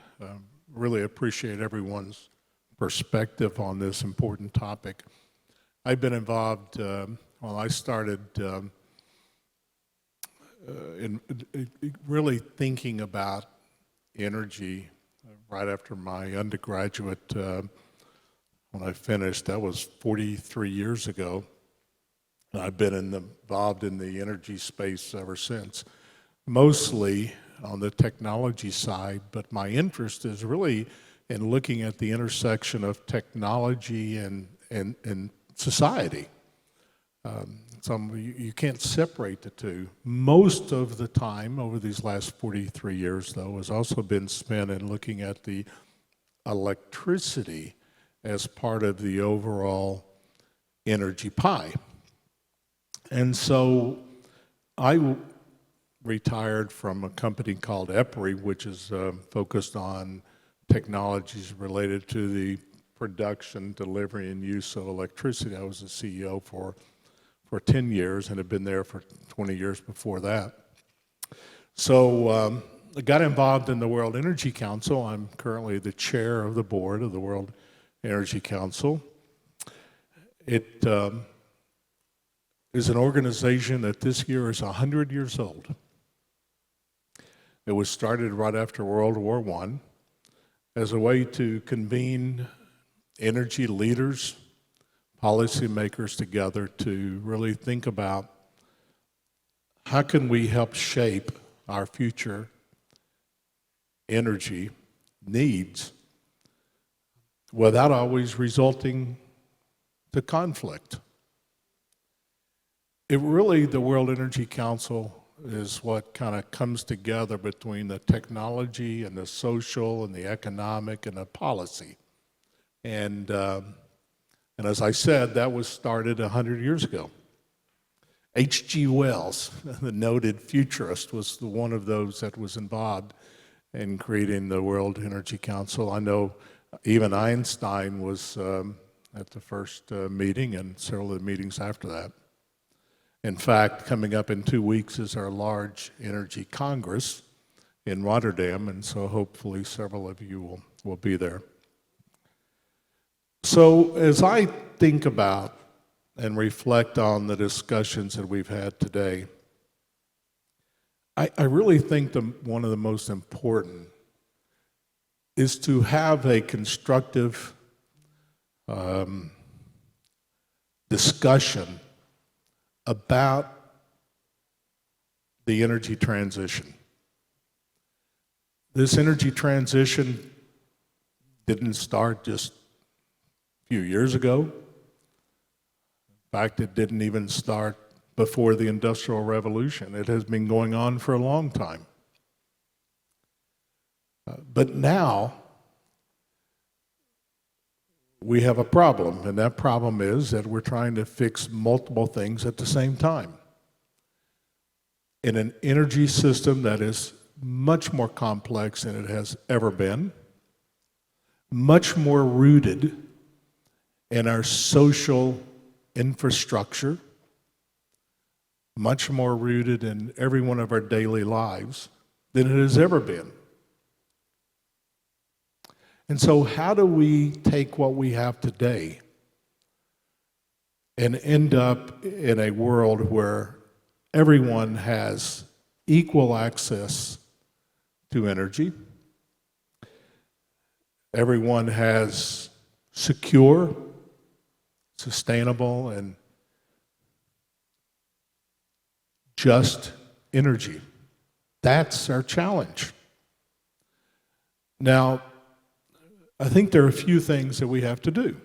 Really appreciate everyone's perspective on this important topic. I've been involved, I started in really thinking about energy right after my undergraduate. When I finished, that was 43 years ago. And I've been involved in the energy space ever since, mostly on the technology side, but my interest is really in looking at the intersection of technology and society. You can't separate the two. Most of the time over these last 43 years, though, has also been spent in looking at the electricity as part of the overall energy pie. And so I retired from a company called EPRI, which is focused on technologies related to the production, delivery, and use of electricity. I was the CEO for 10 years and had been there for 20 years before that. So I got involved in the World Energy Council. I'm currently the chair of the board of the World Energy Council. It is an organization that this year is 100 years old. It was started right after World War I as a way to convene energy leaders, policymakers together to really think about how can we help shape our future energy needs without always resulting to conflict. The World Energy Council is what kind of comes together between the technology and the social and the economic and the policy. And as I said, that was started 100 years ago. H.G. Wells, the noted futurist, was one of those that was involved in creating the World Energy Council. I know even Einstein was at the first meeting and several of the meetings after that. In fact, coming up in 2 weeks is our large energy congress in Rotterdam, and so hopefully several of you will be there. So as I think about and reflect on the discussions that we've had today, I really think one of the most important is to have a constructive discussion about the energy transition. This energy transition didn't start just a few years ago. In fact, it didn't even start before the Industrial Revolution. It has been going on for a long time. But now, we have a problem, and that problem is that we're trying to fix multiple things at the same time. In an energy system that is much more complex than it has ever been, much more rooted in our social infrastructure, much more rooted in every one of our daily lives than it has ever been. And so how do we take what we have today and end up in a world where everyone has equal access to energy? Everyone has secure, sustainable, and just energy. That's our challenge. Now, I think there are a few things that we have to do.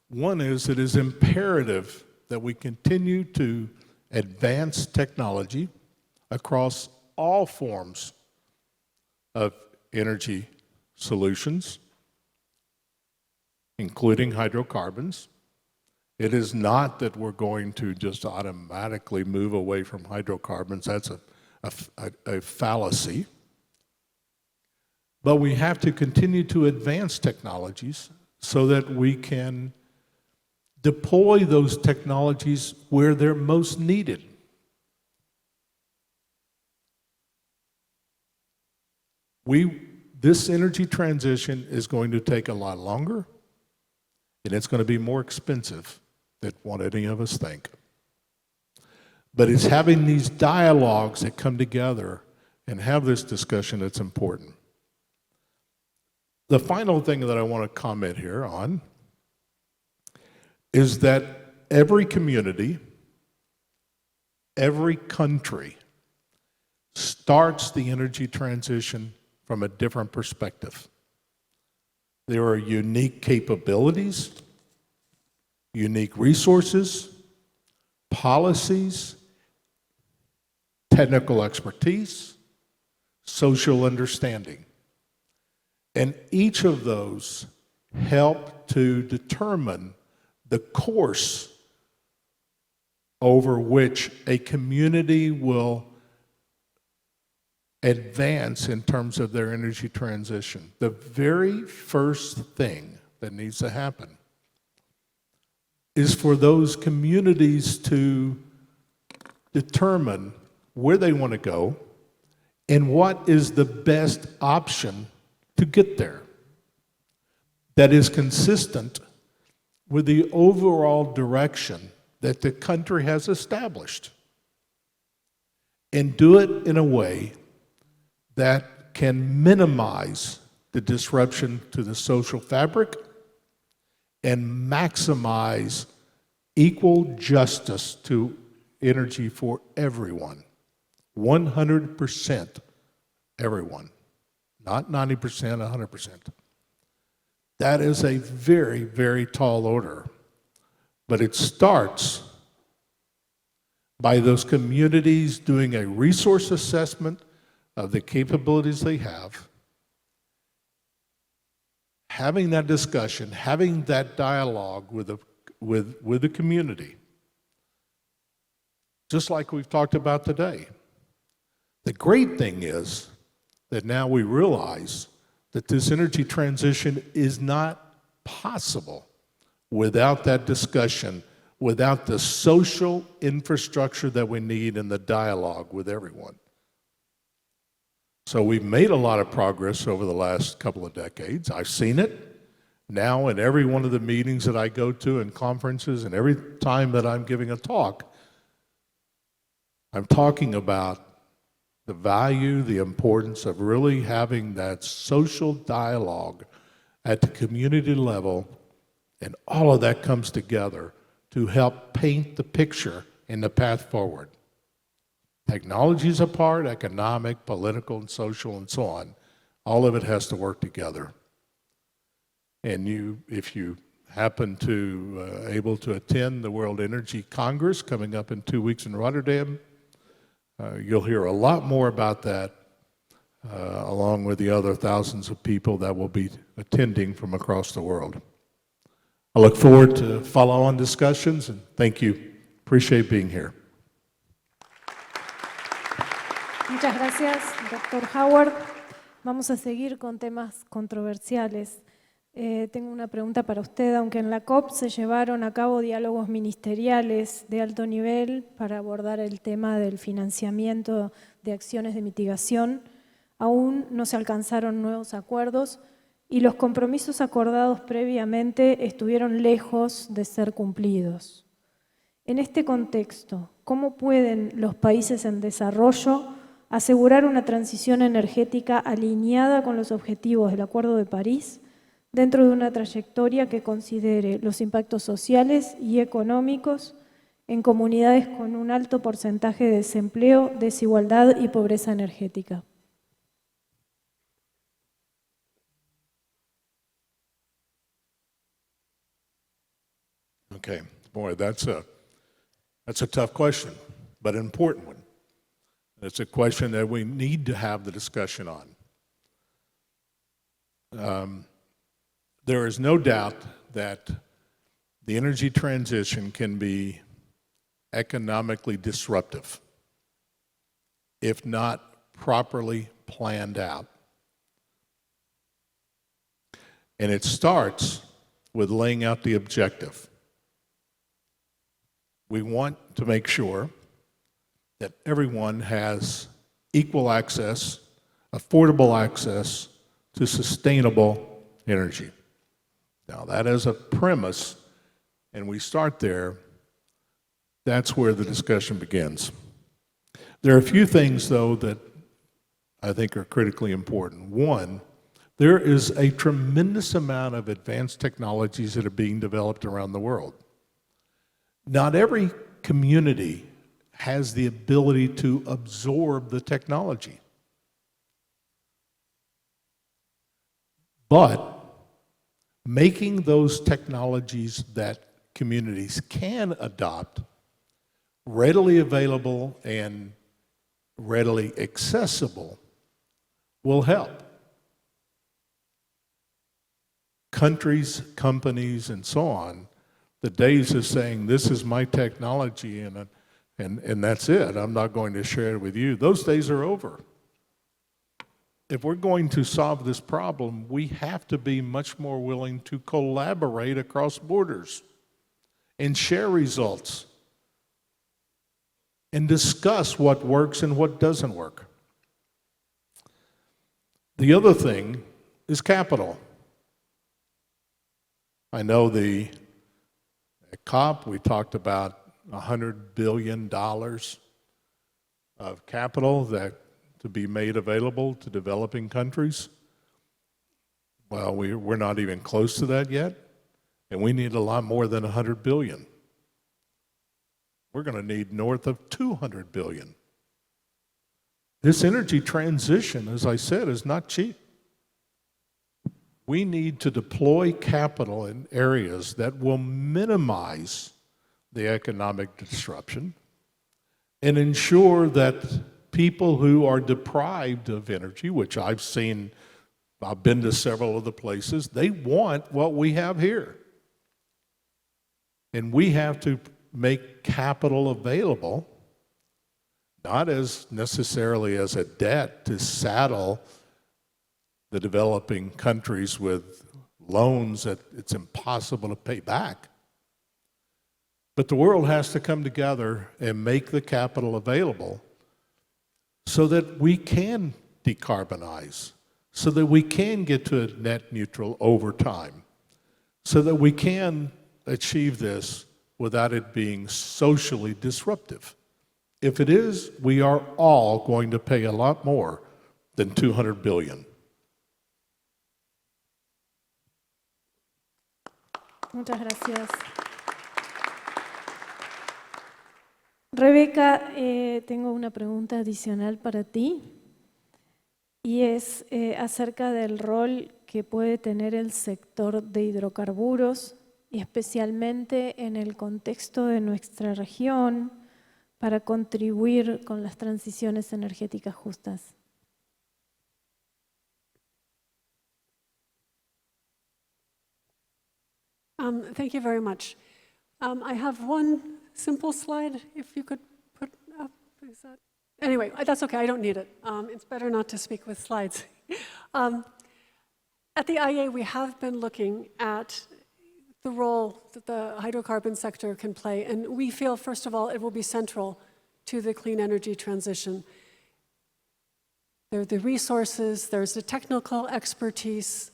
One is it is imperative that we continue to advance technology across all forms of energy solutions, including hydrocarbons. It is not that we're going to just automatically move away from hydrocarbons. That's a fallacy. But we have to continue to advance technologies so that we can deploy those technologies where they're most needed. This energy transition is going to take a lot longer, and it's going to be more expensive than what any of us think. But it's having these dialogues that come together and have this discussion that's important. The final thing that I want to comment here on is that every community, every country starts the energy transition from a different perspective. There are unique capabilities, unique resources, policies, technical expertise, social understanding. And each of those help to determine the course over which a community will advance in terms of their energy transition. The very first thing that needs to happen is for those communities to determine where they want to go and what is the best option to get there that is consistent with the overall direction that the country has established, and do it in a way that can minimize the disruption to the social fabric and maximize equal justice to energy for everyone. 100% everyone. Not 90%, 100%. That is a very, very tall order. But it starts by those communities doing a resource assessment of the capabilities they have, having that discussion, having that dialogue with the community, just like we've talked about today. The great thing is that now we realize that this energy transition is not possible without that discussion, without the social infrastructure that we need in the dialogue with everyone. So we've made a lot of progress over the last couple of decades. I've seen it. Now, in every one of the meetings that I go to and conferences and every time that I'm giving a talk, I'm talking about the value, the importance of really having that social dialogue at the community level, and all of that comes together to help paint the picture and the path forward. Technology is a part, economic, political, and social, and so on. All of it has to work together. And if you happen to able to attend the World Energy Congress coming up in 2 weeks in Rotterdam, you'll hear a lot more about that, along with the other thousands of people that will be attending from across the world. I look forward to follow-on discussions, and thank you. Appreciate being here. Muchas gracias, doctor Howard. Vamos a seguir con temas controversiales. Tengo una pregunta para usted. Aunque en la COP se llevaron a cabo diálogos ministeriales de alto nivel para abordar el tema del financiamiento de acciones de mitigación, aún no se alcanzaron nuevos acuerdos y los compromisos acordados previamente estuvieron lejos de ser cumplidos. En este contexto, ¿cómo pueden los países en desarrollo asegurar una transición energética alineada con los objetivos del Acuerdo de París dentro de una trayectoria que considere los impactos sociales y económicos en comunidades con un alto porcentaje de desempleo, desigualdad y pobreza energética? Okay, boy, that's a tough question, but an important one. It's a question that we need to have the discussion on. There is no doubt that the energy transition can be economically disruptive if not properly planned out. And it starts with laying out the objective. We want to make sure that everyone has equal access, affordable access to sustainable energy. Now, that is a premise, and we start there. That's where the discussion begins. There are a few things, though, that I think are critically important. One, there is a tremendous amount of advanced technologies that are being developed around the world. Not every community has the ability to absorb the technology. But making those technologies that communities can adopt readily available and readily accessible will help. Countries, companies, and so on, the days of saying, this is my technology and that's it, I'm not going to share it with you, those days are over. If we're going to solve this problem, we have to be much more willing to collaborate across borders and share results and discuss what works and what doesn't work. The other thing is capital. I know at COP we talked about $100 billion of capital that to be made available to developing countries. Well, we're not even close to that yet, and we need a lot more than $100 billion. We're going to need north of $200 billion. This energy transition, as I said, is not cheap. We need to deploy capital in areas that will minimize the economic disruption and ensure that people who are deprived of energy, which I've seen, I've been to several of the places, they want what we have here. And we have to make capital available, not as necessarily as a debt to saddle the developing countries with loans that it's impossible to pay back. But the world has to come together and make the capital available so that we can decarbonize, so that we can get to a net neutral over time. so that we can achieve this without it being socially disruptive. If it is, we are all going to pay a lot more than $200 billion. Muchas gracias. Rebeca, tengo una pregunta adicional para ti y es acerca del rol que puede tener el sector de hidrocarburos y especialmente en el contexto de nuestra región para contribuir con las transiciones energéticas justas. Thank you very much. I have one simple slide, if you could put up. Is that? Anyway, that's okay, I don't need it. It's better not to speak with slides. At the IEA, we have been looking at the role that the hydrocarbon sector can play, and we feel, first of all, it will be central to the clean energy transition. There are the resources, there's the technical expertise,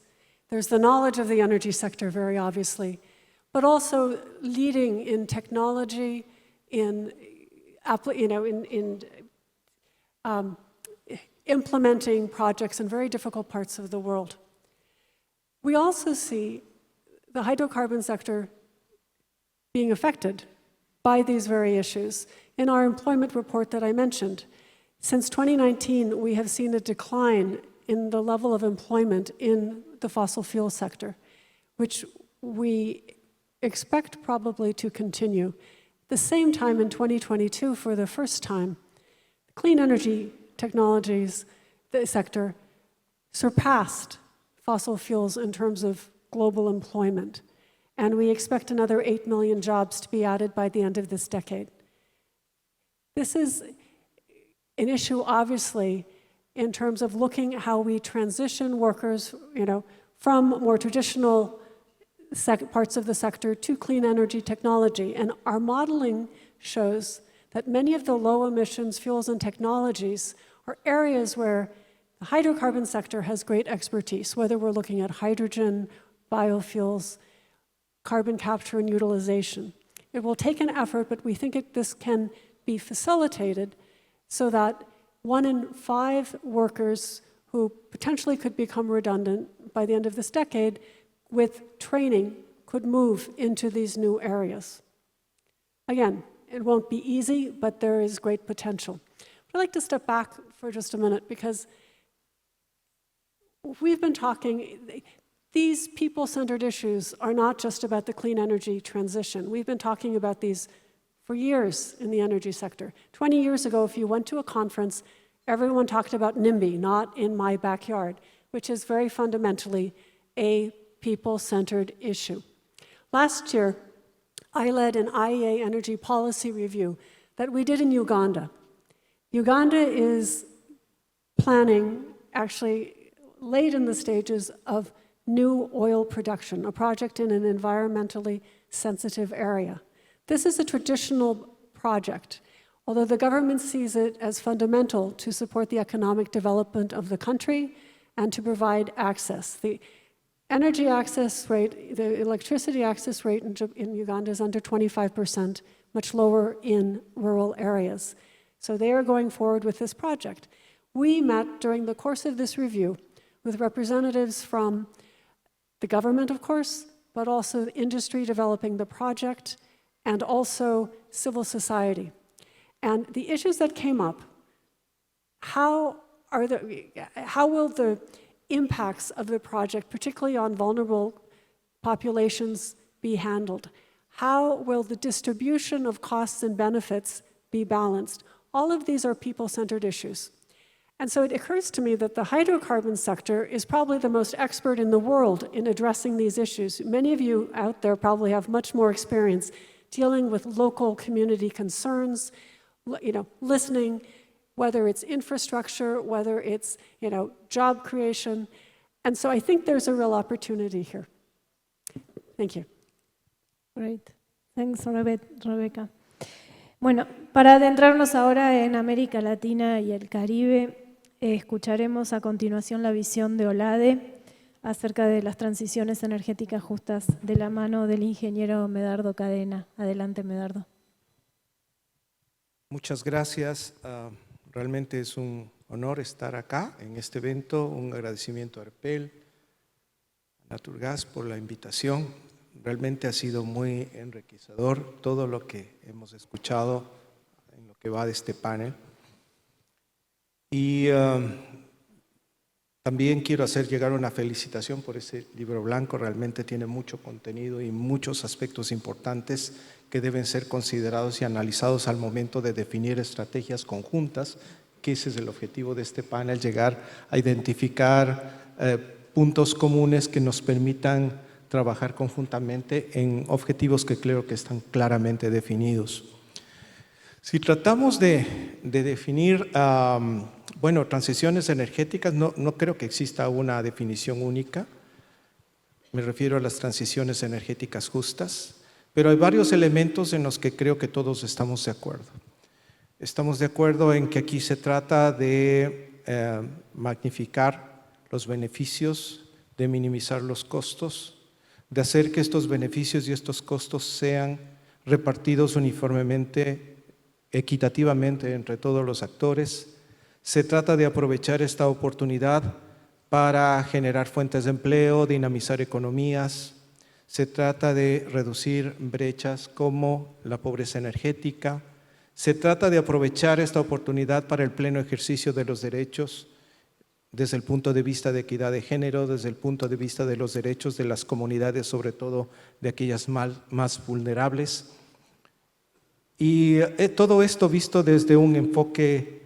there's the knowledge of the energy sector, very obviously, but also leading in technology, in implementing projects in very difficult parts of the world. We also see the hydrocarbon sector being affected by these very issues. In our employment report that I mentioned, since 2019, we have seen a decline in the level of employment in the fossil fuel sector, which we expect probably to continue. At the same time, in 2022, for the first time, clean energy technologies, the sector, surpassed fossil fuels in terms of global employment. And we expect another 8 million jobs to be added by the end of this decade. This is an issue, obviously, in terms of looking at how we transition workers, from more traditional parts of the sector to clean energy technology. And our modeling shows that many of the low emissions fuels and technologies are areas where the hydrocarbon sector has great expertise, whether we're looking at hydrogen, biofuels, carbon capture and utilization. It will take an effort, but we think this can be facilitated so that 1 in 5 workers who potentially could become redundant by the end of this decade with training could move into these new areas. Again, it won't be easy, but there is great potential. I'd like to step back for just a minute because we've been talking, these people-centered issues are not just about the clean energy transition. We've been talking about these for years in the energy sector. 20 years ago, if you went to a conference, everyone talked about NIMBY, not in my backyard, which is very fundamentally a people-centered issue. Last year, I led an IEA energy policy review that we did in Uganda. Uganda is planning, actually late in the stages of new oil production, a project in an environmentally sensitive area. This is a traditional project, although the government sees it as fundamental to support the economic development of the country and to provide access. The energy access rate, the electricity access rate in Uganda is under 25%, much lower in rural areas. So they are going forward with this project. We met during the course of this review with representatives from the government, of course, but also industry developing the project and also civil society. And the issues that came up, how will the impacts of the project, particularly on vulnerable populations, be handled? How will the distribution of costs and benefits be balanced? All of these are people-centered issues. And so it occurs to me that the hydrocarbon sector is probably the most expert in the world in addressing these issues. Many of you out there probably have much more experience dealing with local community concerns, listening, whether it's infrastructure, whether it's, job creation. And so I think there's a real opportunity here. Thank you. Great. Thanks, Rebecca. Bueno, para adentrarnos ahora en América Latina y el Caribe, escucharemos a continuación la visión de OLADE acerca de las transiciones energéticas justas de la mano del ingeniero Medardo Cadena. Adelante, Medardo. Muchas gracias. Realmente es un honor estar acá en este evento. Un agradecimiento a Arpel, a Naturgas por la invitación. Realmente ha sido muy enriquecedor todo lo que hemos escuchado en lo que va de este panel. Y también quiero hacer llegar una felicitación por ese libro blanco. Realmente tiene mucho contenido y muchos aspectos importantes que deben ser considerados y analizados al momento de definir estrategias conjuntas, que ese es el objetivo de este panel, llegar a identificar puntos comunes que nos permitan trabajar conjuntamente en objetivos que creo que están claramente definidos. Si tratamos de definir, bueno, transiciones energéticas, no creo que exista una definición única. Me refiero a las transiciones energéticas justas, pero hay varios elementos en los que creo que todos estamos de acuerdo. Estamos de acuerdo en que aquí se trata de magnificar los beneficios, de minimizar los costos, de hacer que estos beneficios y estos costos sean repartidos uniformemente, equitativamente entre todos los actores. Se trata de aprovechar esta oportunidad para generar fuentes de empleo, dinamizar economías. Se trata de reducir brechas como la pobreza energética. Se trata de aprovechar esta oportunidad para el pleno ejercicio de los derechos desde el punto de vista de equidad de género, desde el punto de vista de los derechos de las comunidades, sobre todo de aquellas más vulnerables. Y todo esto visto desde un enfoque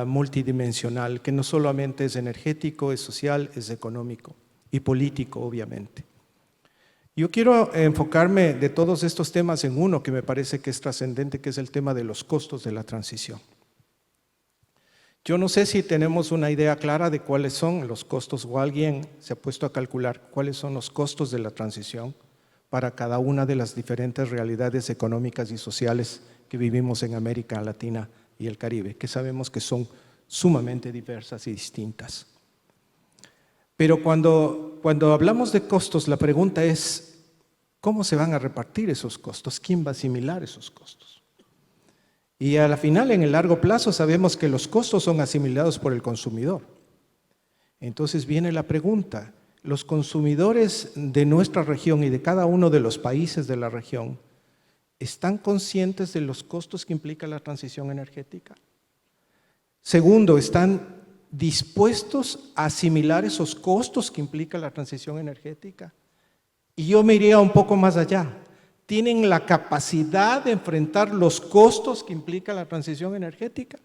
multidimensional, que no solamente es energético, es social, es económico y político, obviamente. Yo quiero enfocarme de todos estos temas en uno que me parece que es trascendente, que es el tema de los costos de la transición. Yo no sé si tenemos una idea clara de cuáles son los costos o alguien se ha puesto a calcular cuáles son los costos de la transición para cada una de las diferentes realidades económicas y sociales que vivimos en América Latina y el Caribe, que sabemos que son sumamente diversas y distintas. Pero cuando hablamos de costos, la pregunta es, ¿cómo se van a repartir esos costos? ¿Quién va a asimilar esos costos? Y a la final, en el largo plazo, sabemos que los costos son asimilados por el consumidor. Entonces viene la pregunta, ¿los consumidores de nuestra región y de cada uno de los países de la región están conscientes de los costos que implica la transición energética? Segundo, ¿están dispuestos a asimilar esos costos que implica la transición energética? Y yo me iría un poco más allá. ¿Tienen la capacidad de enfrentar los costos que implica la transición energética?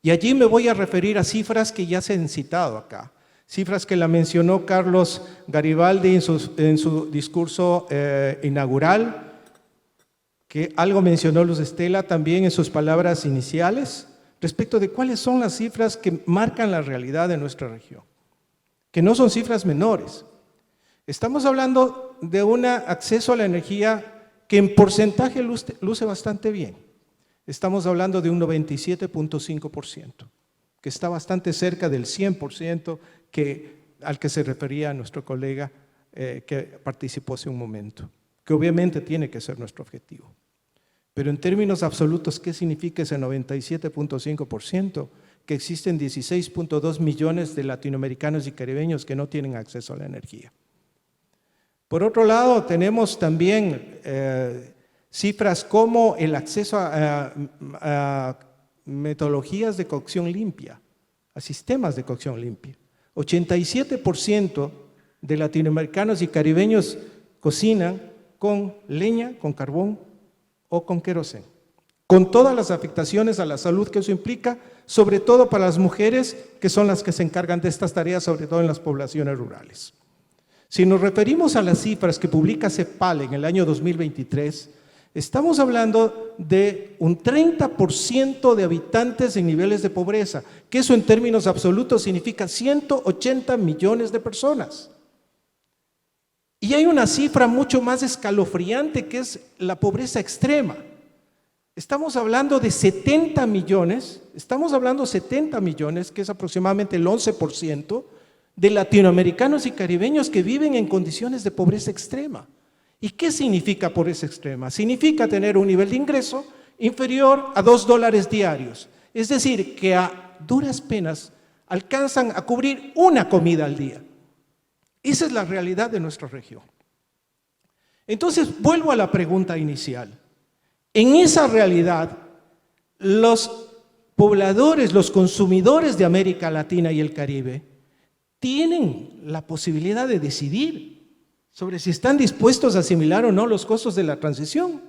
Y allí me voy a referir a cifras que ya se han citado acá, cifras que la mencionó Carlos Garibaldi en su discurso inaugural, que algo mencionó Luz Estela también en sus palabras iniciales, respecto de cuáles son las cifras que marcan la realidad de nuestra región, que no son cifras menores. Estamos hablando de un acceso a la energía que en porcentaje luce bastante bien. Estamos hablando de un 97.5%, que está bastante cerca del 100% al que se refería nuestro colega que participó hace un momento, que obviamente tiene que ser nuestro objetivo. Pero en términos absolutos, ¿qué significa ese 97.5%? Que existen 16.2 millones de latinoamericanos y caribeños que no tienen acceso a la energía. Por otro lado, tenemos también cifras como el acceso a metodologías de cocción limpia, a sistemas de cocción limpia. 87% de latinoamericanos y caribeños cocinan con leña, con carbón o con queroseno, con todas las afectaciones a la salud que eso implica, sobre todo para las mujeres que son las que se encargan de estas tareas, sobre todo en las poblaciones rurales. Si nos referimos a las cifras que publica CEPAL en el año 2023, estamos hablando de un 30% de habitantes en niveles de pobreza, que eso en términos absolutos significa 180 millones de personas. Y hay una cifra mucho más escalofriante que es la pobreza extrema. Estamos hablando de 70 millones, que es aproximadamente el 11% de latinoamericanos y caribeños que viven en condiciones de pobreza extrema. ¿Y qué significa pobreza extrema? Significa tener un nivel de ingreso inferior a $2 diarios. Es decir, que a duras penas alcanzan a cubrir una comida al día. Esa es la realidad de nuestra región. Entonces, vuelvo a la pregunta inicial. En esa realidad, los pobladores, los consumidores de América Latina y el Caribe tienen la posibilidad de decidir sobre si están dispuestos a asimilar o no los costos de la transición,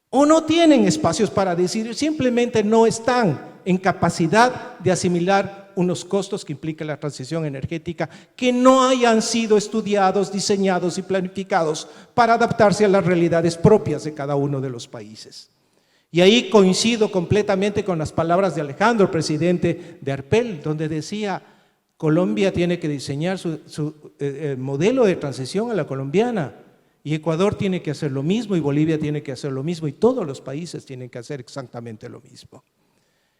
o no tienen espacios para decidir, simplemente no están en capacidad de asimilar unos costos que implica la transición energética que no hayan sido estudiados, diseñados y planificados para adaptarse a las realidades propias de cada uno de los países. Y ahí coincido completamente con las palabras de Alejandro, presidente de ARPEL, donde decía: Colombia tiene que diseñar su modelo de transición a la colombiana, y Ecuador tiene que hacer lo mismo, y Bolivia tiene que hacer lo mismo, y todos los países tienen que hacer exactamente lo mismo.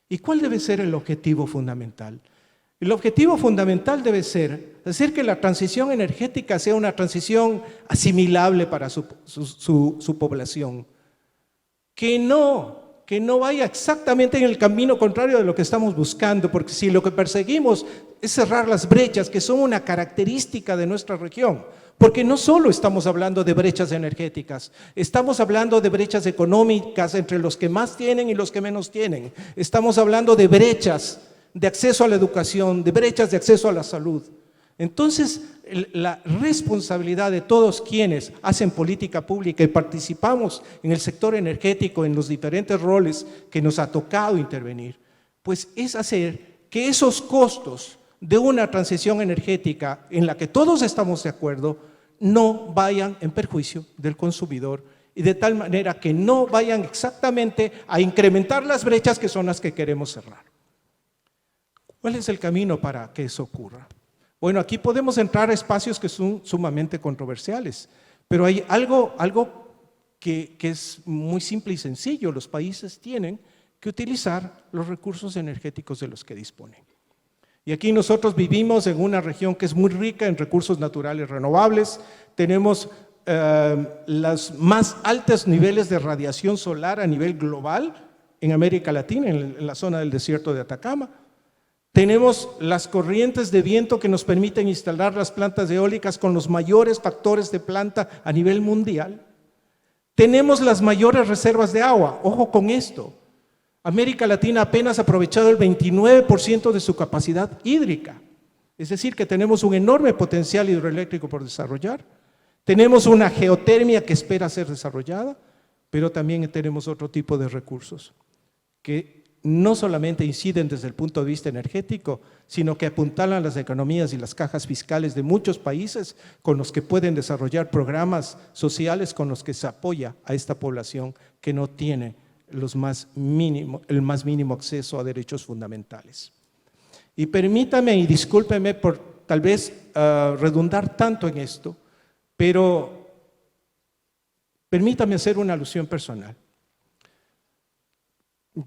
¿Y cuál debe ser el objetivo fundamental? El objetivo fundamental debe ser hacer que la transición energética sea una transición asimilable para su población, que no vaya exactamente en el camino contrario de lo que estamos buscando, porque si lo que perseguimos es cerrar las brechas que son una característica de nuestra región, porque no solo estamos hablando de brechas energéticas, estamos hablando de brechas económicas entre los que más tienen y los que menos tienen, estamos hablando de brechas de acceso a la educación, de brechas de acceso a la salud. Entonces, la responsabilidad de todos quienes hacen política pública y participamos en el sector energético, en los diferentes roles que nos ha tocado intervenir, pues es hacer que esos costos de una transición energética en la que todos estamos de acuerdo no vayan en perjuicio del consumidor, y de tal manera que no vayan exactamente a incrementar las brechas que son las que queremos cerrar. ¿Cuál es el camino para que eso ocurra? Bueno, aquí podemos entrar a espacios que son sumamente controversiales, pero hay algo que es muy simple y sencillo. Los países tienen que utilizar los recursos energéticos de los que disponen. Y aquí nosotros vivimos en una región que es muy rica en recursos naturales renovables, tenemos los más altos niveles de radiación solar a nivel global en América Latina, en la zona del desierto de Atacama. Tenemos las corrientes de viento que nos permiten instalar las plantas eólicas con los mayores factores de planta a nivel mundial. Tenemos las mayores reservas de agua. Ojo con esto, América Latina apenas ha aprovechado el 29% de su capacidad hídrica. Es decir, que tenemos un enorme potencial hidroeléctrico por desarrollar. Tenemos una geotermia que espera ser desarrollada, pero también tenemos otro tipo de recursos que no solamente inciden desde el punto de vista energético, sino que apuntalan las economías y las cajas fiscales de muchos países con los que pueden desarrollar programas sociales con los que se apoya a esta población que no tiene el más mínimo acceso a derechos fundamentales. Y permítame y discúlpeme por tal vez redundar tanto en esto, pero permítame hacer una alusión personal.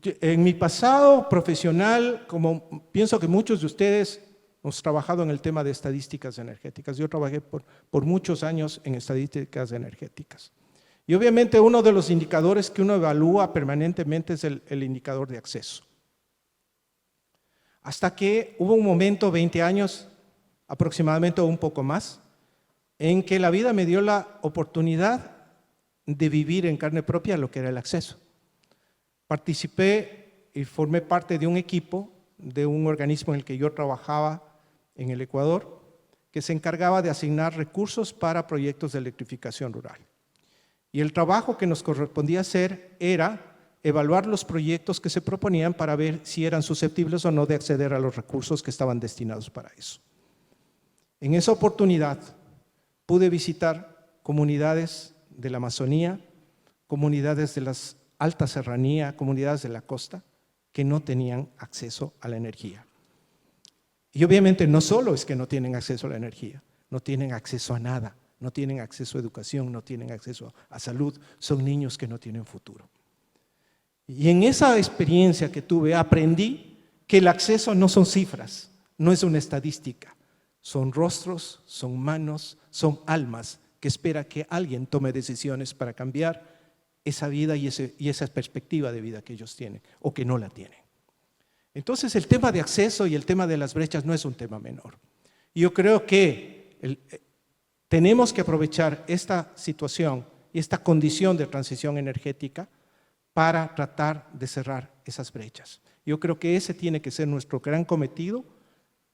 En mi pasado profesional, como pienso que muchos de ustedes hemos trabajado en el tema de estadísticas energéticas, yo trabajé por muchos años en estadísticas energéticas. Y obviamente uno de los indicadores que uno evalúa permanentemente es el indicador de acceso. Hasta que hubo un momento, 20 años aproximadamente o un poco más, en que la vida me dio la oportunidad de vivir en carne propia lo que era el acceso. Participé y formé parte de un equipo, de un organismo en el que yo trabajaba en el Ecuador, que se encargaba de asignar recursos para proyectos de electrificación rural. Y el trabajo que nos correspondía hacer era evaluar los proyectos que se proponían para ver si eran susceptibles o no de acceder a los recursos que estaban destinados para eso. En esa oportunidad pude visitar comunidades de la Amazonía, comunidades de las alta serranía, comunidades de la costa que no tenían acceso a la energía. Y obviamente no solo es que no tienen acceso a la energía, no tienen acceso a nada, no tienen acceso a educación, no tienen acceso a salud, son niños que no tienen futuro. Y en esa experiencia que tuve aprendí que el acceso no son cifras, no es una estadística, Son rostros, son manos, son almas que espera que alguien tome decisiones para cambiar esa vida y esa perspectiva de vida que ellos tienen o que no la tienen. Entonces el tema de acceso y el tema de las brechas no es un tema menor. Yo creo que tenemos que aprovechar esta situación y esta condición de transición energética para tratar de cerrar esas brechas. Yo creo que ese tiene que ser nuestro gran cometido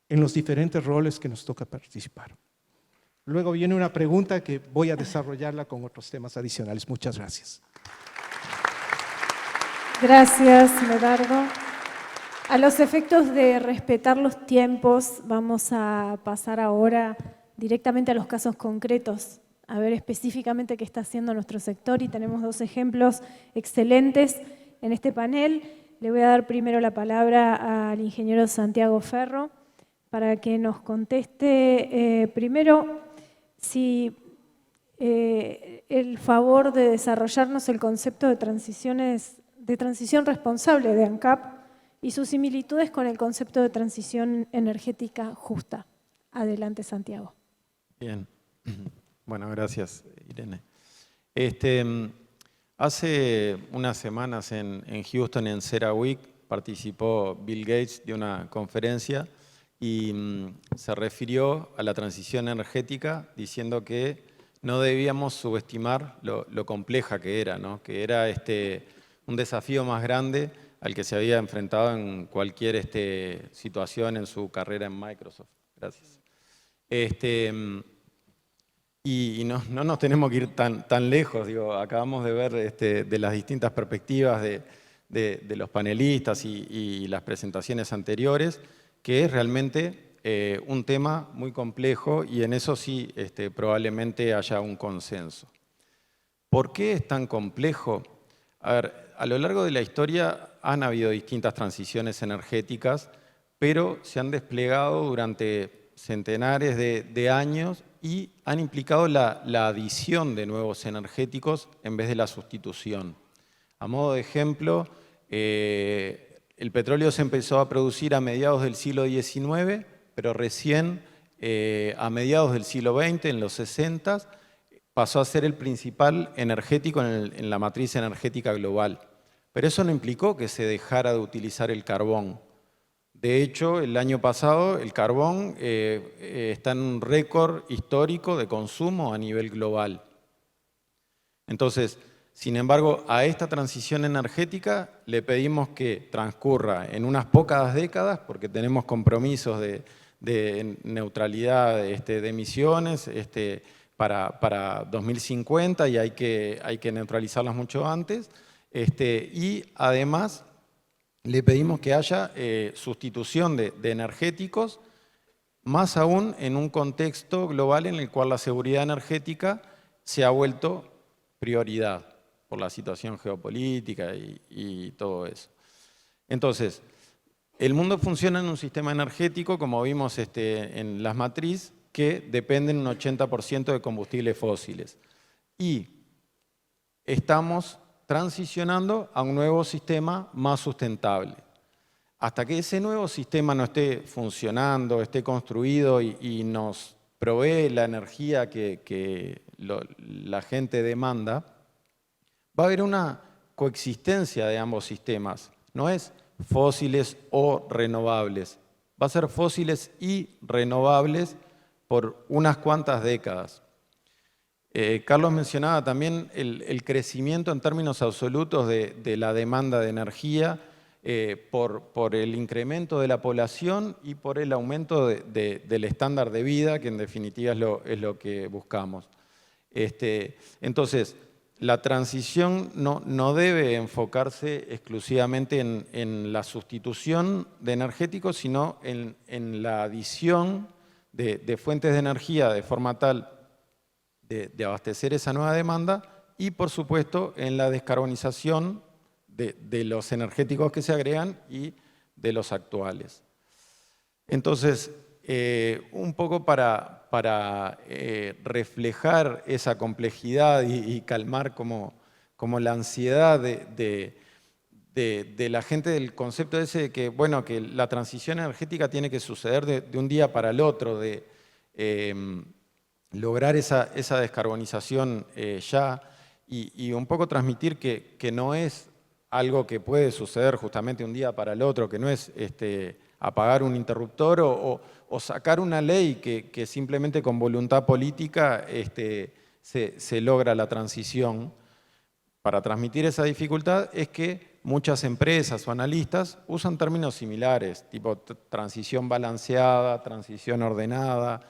en los diferentes roles que nos toca participar. Luego viene una pregunta que voy a desarrollarla con otros temas adicionales. Muchas gracias. Gracias, Medardo. A los efectos de respetar los tiempos, vamos a pasar ahora directamente a los casos concretos, a ver específicamente qué está haciendo nuestro sector, y tenemos dos ejemplos excelentes en este panel. Le voy a dar primero la palabra al ingeniero Santiago Ferro para que nos conteste primero si el favor de desarrollarnos el concepto de transición responsable de ANCAP y sus similitudes con el concepto de transición energética justa. Adelante, Santiago. Bien. Bueno, gracias, Irene. Hace unas semanas en Houston, en CERAWeek, participó Bill Gates de una conferencia y se refirió a la transición energética diciendo que no debíamos subestimar lo compleja que era, ¿no? Que era un desafío más grande al que se había enfrentado en cualquier situación en su carrera en Microsoft. Gracias. Y no nos tenemos que ir tan lejos. Digo, acabamos de ver de las distintas perspectivas de los panelistas y las presentaciones anteriores, que es realmente un tema muy complejo y en eso sí probablemente haya un consenso. ¿Por qué es tan complejo? A ver, a lo largo de la historia han habido distintas transiciones energéticas, pero se han desplegado durante centenares de años y han implicado la adición de nuevos energéticos en vez de la sustitución. A modo de ejemplo, el petróleo se empezó a producir a mediados del siglo XIX, pero recién a mediados del siglo XX, en los 60, pasó a ser el principal energético en la matriz energética global. Pero eso no implicó que se dejara de utilizar el carbón. De hecho, el año pasado el carbón está en un récord histórico de consumo a nivel global. Entonces, sin embargo, a esta transición energética le pedimos que transcurra en unas pocas décadas, porque tenemos compromisos de neutralidad de emisiones para 2050 y hay que neutralizarlas mucho antes. Y además le pedimos que haya sustitución de energéticos, más aún en un contexto global en el cual la seguridad energética se ha vuelto prioridad por la situación geopolítica y todo eso. Entonces, el mundo funciona en un sistema energético, como vimos en las matrices, que dependen un 80% de combustibles fósiles. Y estamos transicionando a un nuevo sistema más sustentable. Hasta que ese nuevo sistema no esté funcionando, esté construido y nos provee la energía que la gente demanda, va a haber una coexistencia de ambos sistemas. No es fósiles o renovables, va a ser fósiles y renovables por unas cuantas décadas. Carlos mencionaba también el crecimiento en términos absolutos de la demanda de energía por el incremento de la población y por el aumento del estándar de vida, que en definitiva es lo que buscamos. Entonces, la transición no debe enfocarse exclusivamente en la sustitución de energéticos, sino en la adición de fuentes de energía de forma tal de abastecer esa nueva demanda y, por supuesto, en la descarbonización de los energéticos que se agregan y de los actuales. Entonces, un poco para reflejar esa complejidad y calmar como la ansiedad de de la gente del concepto ese de que, bueno, que la transición energética tiene que suceder de un día para el otro, de lograr esa descarbonización ya, y un poco transmitir que no es algo que puede suceder justamente un día para el otro, que no es apagar un interruptor o sacar una ley que simplemente con voluntad política se logra la transición. Para transmitir esa dificultad es que muchas empresas o analistas usan términos similares, tipo transición balanceada, transición ordenada,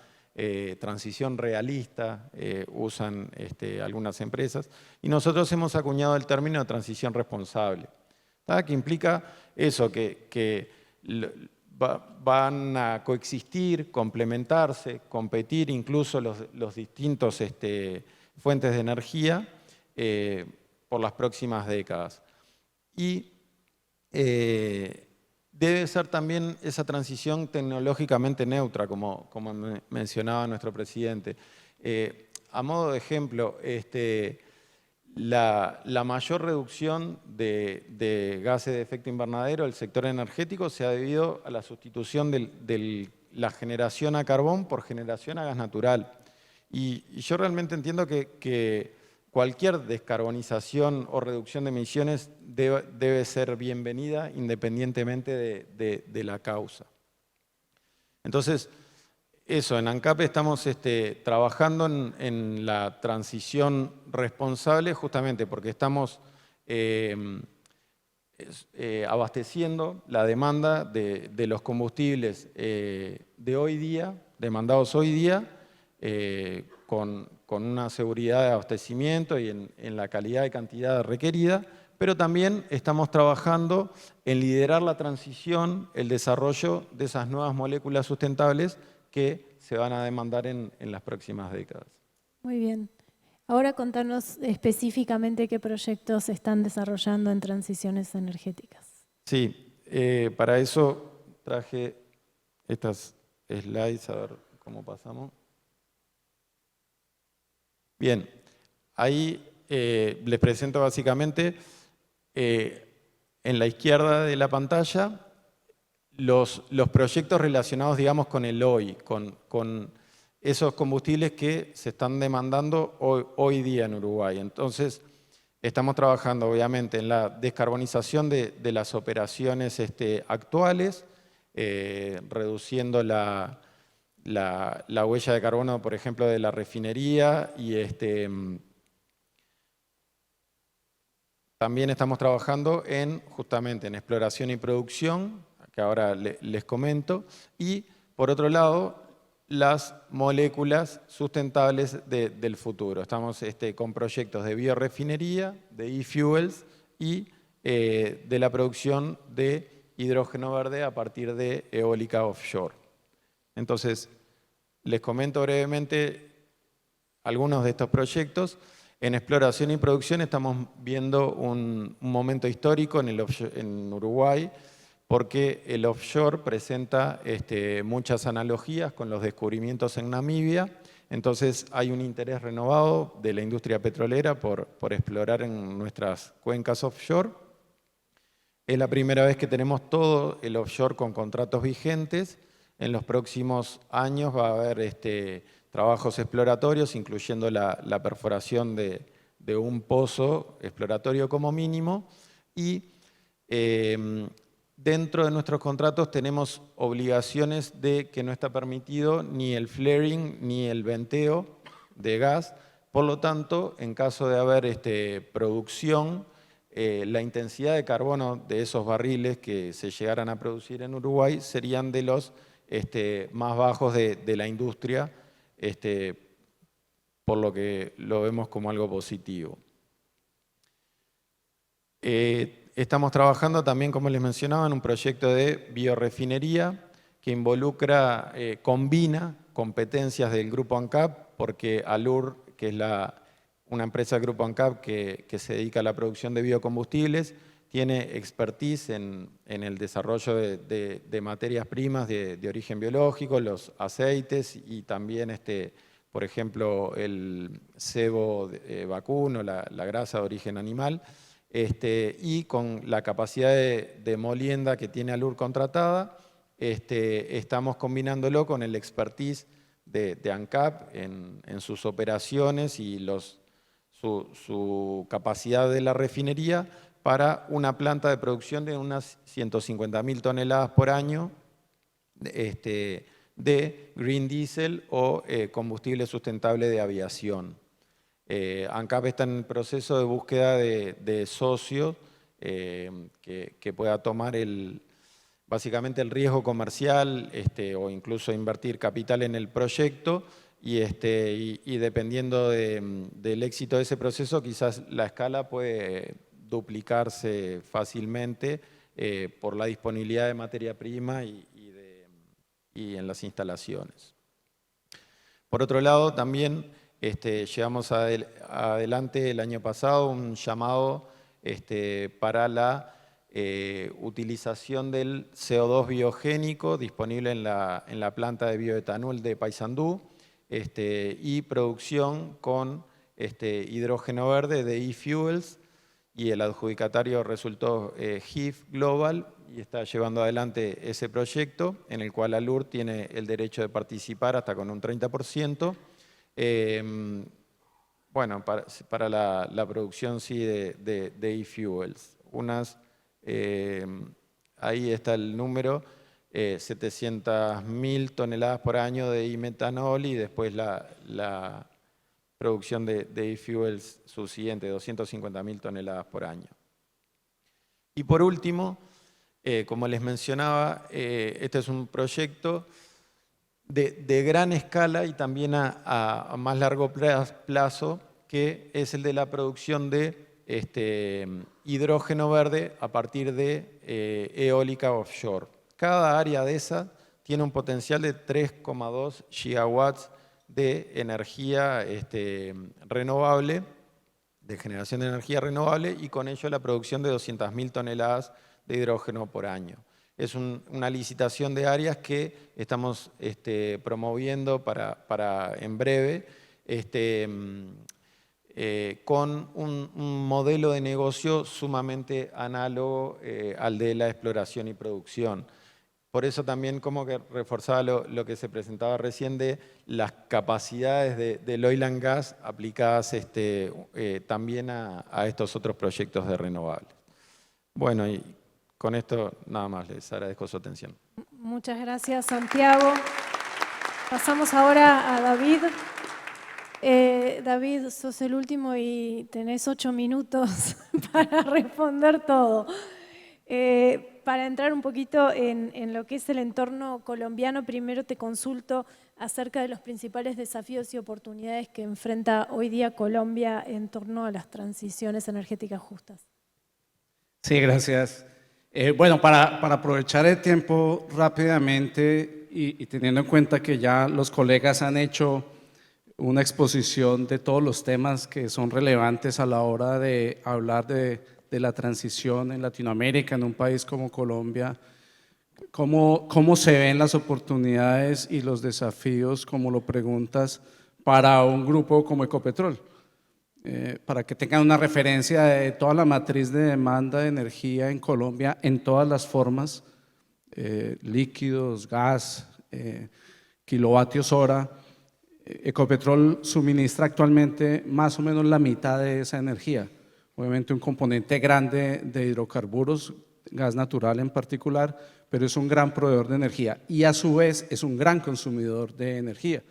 transición realista, usan algunas empresas, y nosotros hemos acuñado el término de transición responsable, ¿tá? Que implica eso, que van a coexistir, complementarse, competir incluso los distintos fuentes de energía por las próximas décadas. Y debe ser también esa transición tecnológicamente neutra, como mencionaba nuestro presidente. A modo de ejemplo, la mayor reducción de gases de efecto invernadero del sector energético se ha debido a la sustitución de la generación a carbón por generación a gas natural. Y yo realmente entiendo que cualquier descarbonización o reducción de emisiones debe ser bienvenida independientemente de la causa. Entonces, eso, en ANCAP estamos trabajando en la transición responsable justamente porque estamos abasteciendo la demanda de los combustibles de hoy día, demandados hoy día, con una seguridad de abastecimiento y en la calidad y cantidad requerida, pero también estamos trabajando en liderar la transición, el desarrollo de esas nuevas moléculas sustentables que se van a demandar en las próximas décadas. Muy bien. Ahora contanos específicamente qué proyectos están desarrollando en transiciones energéticas. Sí, para eso traje estas slides, a ver cómo pasamos. Bien, ahí les presento básicamente en la izquierda de la pantalla los proyectos relacionados, digamos, con el hoy, con esos combustibles que se están demandando hoy día en Uruguay. Entonces, estamos trabajando obviamente en la descarbonización de las operaciones actuales, reduciendo la huella de carbono, por ejemplo, de la refinería, y también estamos trabajando justamente en exploración y producción, que ahora les comento, y por otro lado, las moléculas sustentables del futuro. Estamos con proyectos de biorefinería, de e-fuels y de la producción de hidrógeno verde a partir de eólica offshore. Entonces, les comento brevemente algunos de estos proyectos. En exploración y producción estamos viendo un momento histórico en Uruguay, porque el offshore presenta muchas analogías con los descubrimientos en Namibia. Entonces hay un interés renovado de la industria petrolera por explorar en nuestras cuencas offshore. Es la primera vez que tenemos todo el offshore con contratos vigentes. En los próximos años va a haber trabajos exploratorios, incluyendo la perforación de un pozo exploratorio como mínimo. Y dentro de nuestros contratos tenemos obligaciones de que no está permitido ni el flaring ni el venteo de gas. Por lo tanto, en caso de haber producción, la intensidad de carbono de esos barriles que se llegaran a producir en Uruguay serían de los más bajos de la industria, por lo que lo vemos como algo positivo. Estamos trabajando también, como les mencionaba, en un proyecto de biorefinería que involucra, combina competencias del Grupo ANCAP, porque Alur, que es una empresa del Grupo ANCAP que se dedica a la producción de biocombustibles, tiene expertise en el desarrollo de materias primas de origen biológico, los aceites y también, por ejemplo, el sebo vacuno, la grasa de origen animal. y con la capacidad de molienda que tiene Allur contratada, estamos combinándolo con el expertise de ANCAP en sus operaciones y su capacidad de la refinería para una planta de producción de unas 150.000 toneladas por año de green diesel o combustible sustentable de aviación. ANCAP está en el proceso de búsqueda de socios que pueda tomar básicamente el riesgo comercial o incluso invertir capital en el proyecto y dependiendo del éxito de ese proceso, quizás la escala puede duplicarse fácilmente por la disponibilidad de materia prima y en las instalaciones. Por otro lado, también llevamos adelante el año pasado un llamado para la utilización del CO2 biogénico disponible en la planta de bioetanol de Paysandú y producción con hidrógeno verde de eFuels, y el adjudicatario resultó HIF Global y está llevando adelante ese proyecto en el cual Allur tiene el derecho de participar hasta con un 30%. Bueno, para la producción sí de eFuels. Ahí está el número, 700.000 toneladas por año de metanol y después la producción de eFuels subsiguiente, 250.000 toneladas por año. Y por último, como les mencionaba, este es un proyecto de gran escala y también a más largo plazo, que es el de la producción de hidrógeno verde a partir de eólica offshore. Cada área de esa tiene un potencial de 3,2 gigawatts de energía renovable, de generación de energía renovable, y con ello la producción de 200.000 toneladas de hidrógeno por año. Es una licitación de áreas que estamos promoviendo para en breve, con un modelo de negocio sumamente análogo al de la exploración y producción. Por eso también como que reforzaba lo que se presentaba recién de las capacidades del oil and gas aplicadas también a estos otros proyectos de renovables. Bueno, y con esto nada más, les agradezco su atención. Muchas gracias, Santiago. Pasamos ahora a David. David, sos el último y tenés 8 minutos para responder todo. Para entrar un poquito en lo que es el entorno colombiano, primero te consulto acerca de los principales desafíos y oportunidades que enfrenta hoy día Colombia en torno a las transiciones energéticas justas. Sí, gracias. Bueno, para aprovechar el tiempo rápidamente y teniendo en cuenta que ya los colegas han hecho una exposición de todos los temas que son relevantes a la hora de hablar de la transición en Latinoamérica, en un país como Colombia, cómo se ven las oportunidades y los desafíos, como lo preguntas, para un grupo como Ecopetrol, para que tengan una referencia de toda la matriz de demanda de energía en Colombia, en todas las formas, líquidos, gas, kilovatios hora. Ecopetrol suministra actualmente más o menos la mitad de esa energía. Obviamente un componente grande de hidrocarburos, gas natural en particular, pero es un gran proveedor de energía y a su vez es un gran consumidor de energía.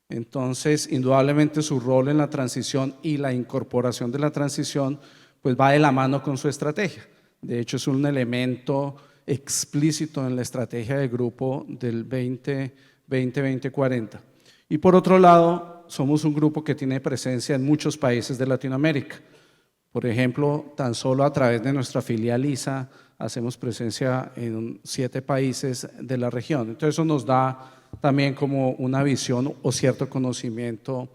Entonces, indudablemente su rol en la transición y la incorporación de la transición pues va de la mano con su estrategia. De hecho, es un elemento explícito en la estrategia del grupo del 2020-2040. Y por otro lado, somos un grupo que tiene presencia en muchos países de Latinoamérica. Por ejemplo, tan solo a través de nuestra filial ISA hacemos presencia en 7 países de la región. Entonces eso nos da también como una visión o cierto conocimiento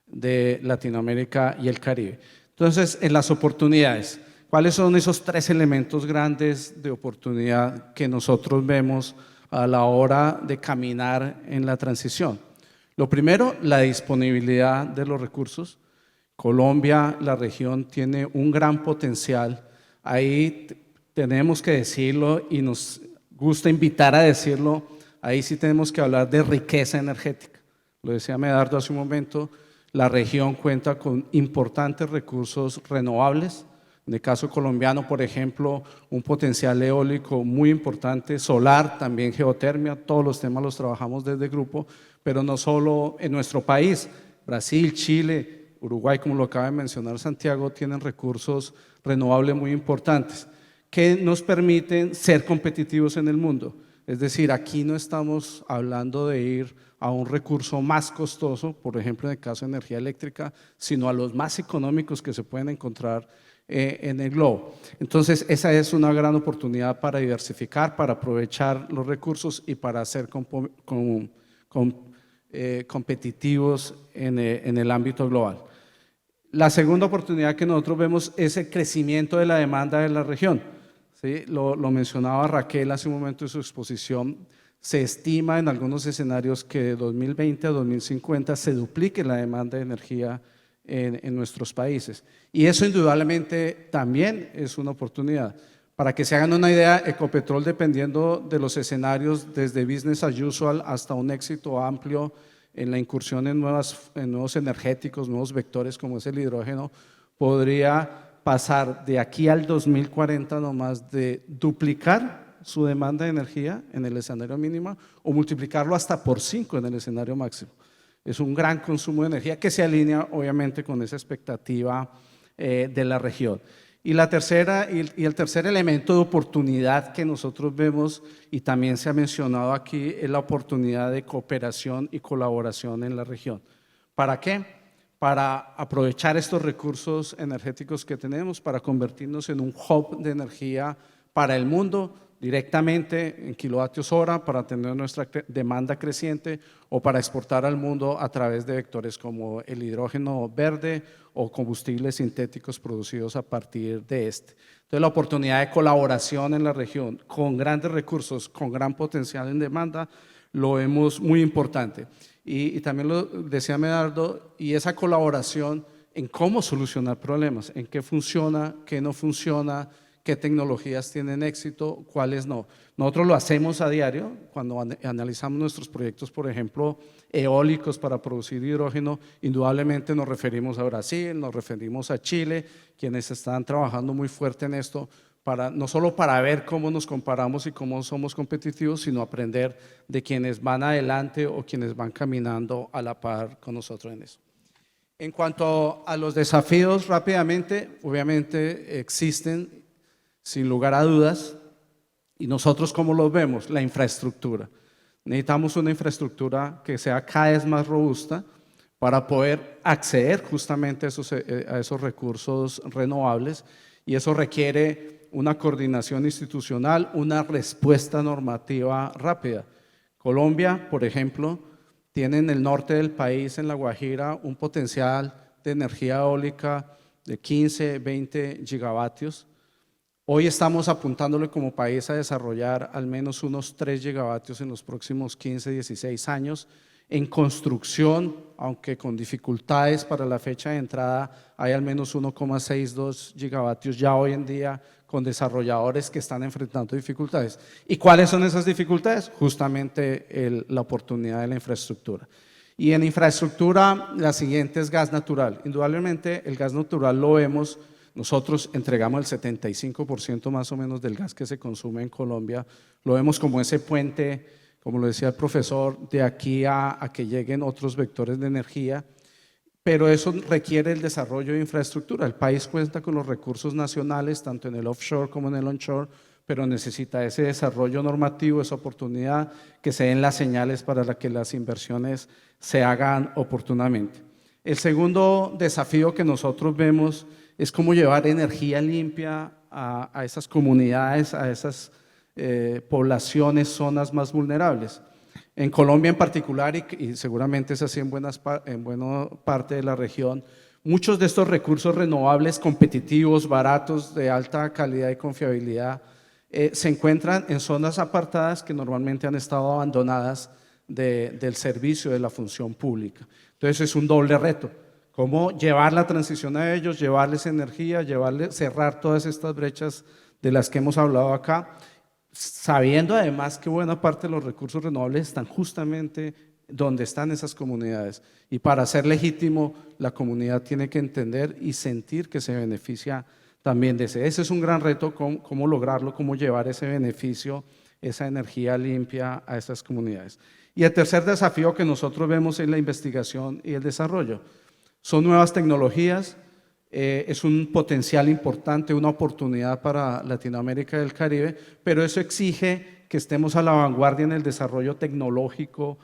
de Latinoamérica y el Caribe. Entonces, en las oportunidades, ¿cuáles son esos 3 elementos grandes de oportunidad que nosotros vemos a la hora de caminar en la transición? Lo primero, la disponibilidad de los recursos, Colombia, la región, tiene un gran potencial. Ahí tenemos que decirlo y nos gusta invitar a decirlo. Ahí sí tenemos que hablar de riqueza energética. Lo decía Medardo hace un momento, la región cuenta con importantes recursos renovables. En el caso colombiano, por ejemplo, un potencial eólico muy importante, solar, también geotermia, todos los temas los trabajamos desde el grupo, pero no solo en nuestro país. Brasil, Chile, Uruguay, como lo acaba de mencionar Santiago, tienen recursos renovables muy importantes que nos permiten ser competitivos en el mundo. Es decir, aquí no estamos hablando de ir a un recurso más costoso, por ejemplo en el caso de energía eléctrica, sino a los más económicos que se pueden encontrar en el globo. Entonces, esa es una gran oportunidad para diversificar, para aprovechar los recursos y para ser competitivos en el ámbito global. La segunda oportunidad que nosotros vemos es el crecimiento de la demanda de la región. ¿Sí? Lo mencionaba Raquel hace un momento en su exposición. Se estima en algunos escenarios que de 2020 a 2050 se duplique la demanda de energía en nuestros países. Y eso indudablemente también es una oportunidad. Para que se hagan una idea, Ecopetrol, dependiendo de los escenarios, desde business as usual hasta un éxito amplio en la incursión en nuevos energéticos, nuevos vectores como es el hidrógeno, podría pasar de aquí al 2040 nomás de duplicar su demanda de energía en el escenario mínimo o multiplicarlo hasta por 5 en el escenario máximo. Es un gran consumo de energía que se alinea obviamente con esa expectativa de la región. Y el tercer elemento de oportunidad que nosotros vemos y también se ha mencionado aquí es la oportunidad de cooperación y colaboración en la región. ¿Para qué? Para aprovechar estos recursos energéticos que tenemos para convertirnos en un hub de energía para el mundo directamente en kilovatios hora para tener nuestra demanda creciente o para exportar al mundo a través de vectores como el hidrógeno verde o combustibles sintéticos producidos a partir de este. Entonces la oportunidad de colaboración en la región con grandes recursos, con gran potencial en demanda, lo vemos muy importante. Y también lo decía Medardo, y esa colaboración en cómo solucionar problemas, en qué funciona, qué no funciona, qué tecnologías tienen éxito, cuáles no. Nosotros lo hacemos a diario cuando analizamos nuestros proyectos, por ejemplo, eólicos para producir hidrógeno, indudablemente nos referimos a Brasil, nos referimos a Chile, quienes están trabajando muy fuerte en esto, no solo para ver cómo nos comparamos y cómo somos competitivos, sino aprender de quienes van adelante o quienes van caminando a la par con nosotros en eso. En cuanto a los desafíos, rápidamente, obviamente existen, sin lugar a dudas, y nosotros ¿cómo los vemos? La infraestructura. Necesitamos una infraestructura que sea cada vez más robusta para poder acceder justamente a esos recursos renovables, y eso requiere una coordinación institucional, una respuesta normativa rápida. Colombia, por ejemplo, tiene en el norte del país, en La Guajira, un potencial de energía eólica de 15, 20 gigavatios. Hoy estamos apuntándole como país a desarrollar al menos unos 3 gigavatios en los próximos 15, 16 años. En construcción, aunque con dificultades para la fecha de entrada, hay al menos 1,62 gigavatios ya hoy en día con desarrolladores que están enfrentando dificultades. ¿Y cuáles son esas dificultades? Justamente la oportunidad de la infraestructura. Y en infraestructura, la siguiente es gas natural. Indudablemente el gas natural lo vemos, nosotros entregamos el 75% más o menos del gas que se consume en Colombia, lo vemos como ese puente, como lo decía el profesor, de aquí a que lleguen otros vectores de energía, pero eso requiere el desarrollo de infraestructura. El país cuenta con los recursos nacionales, tanto en el offshore como en el onshore, pero necesita ese desarrollo normativo, esa oportunidad, que se den las señales para que las inversiones se hagan oportunamente. El segundo desafío que nosotros vemos es cómo llevar energía limpia a esas comunidades, a esas poblaciones, zonas más vulnerables. En Colombia en particular, y seguramente es así en buena parte de la región, muchos de estos recursos renovables competitivos, baratos, de alta calidad y confiabilidad, se encuentran en zonas apartadas que normalmente han estado abandonadas del servicio de la función pública. Entonces es un doble reto. Cómo llevar la transición a ellos, llevarles energía, cerrar todas estas brechas de las que hemos hablado acá, sabiendo además que buena parte de los recursos renovables están justamente donde están esas comunidades. Y para ser legítimo, la comunidad tiene que entender y sentir que se beneficia también de ese. Ese es un gran reto, cómo lograrlo, cómo llevar ese beneficio, esa energía limpia a esas comunidades. Y el tercer desafío que nosotros vemos en la investigación y el desarrollo son nuevas tecnologías. Es un potencial importante, una oportunidad para Latinoamérica y el Caribe, pero eso exige que estemos a la vanguardia en el desarrollo tecnológico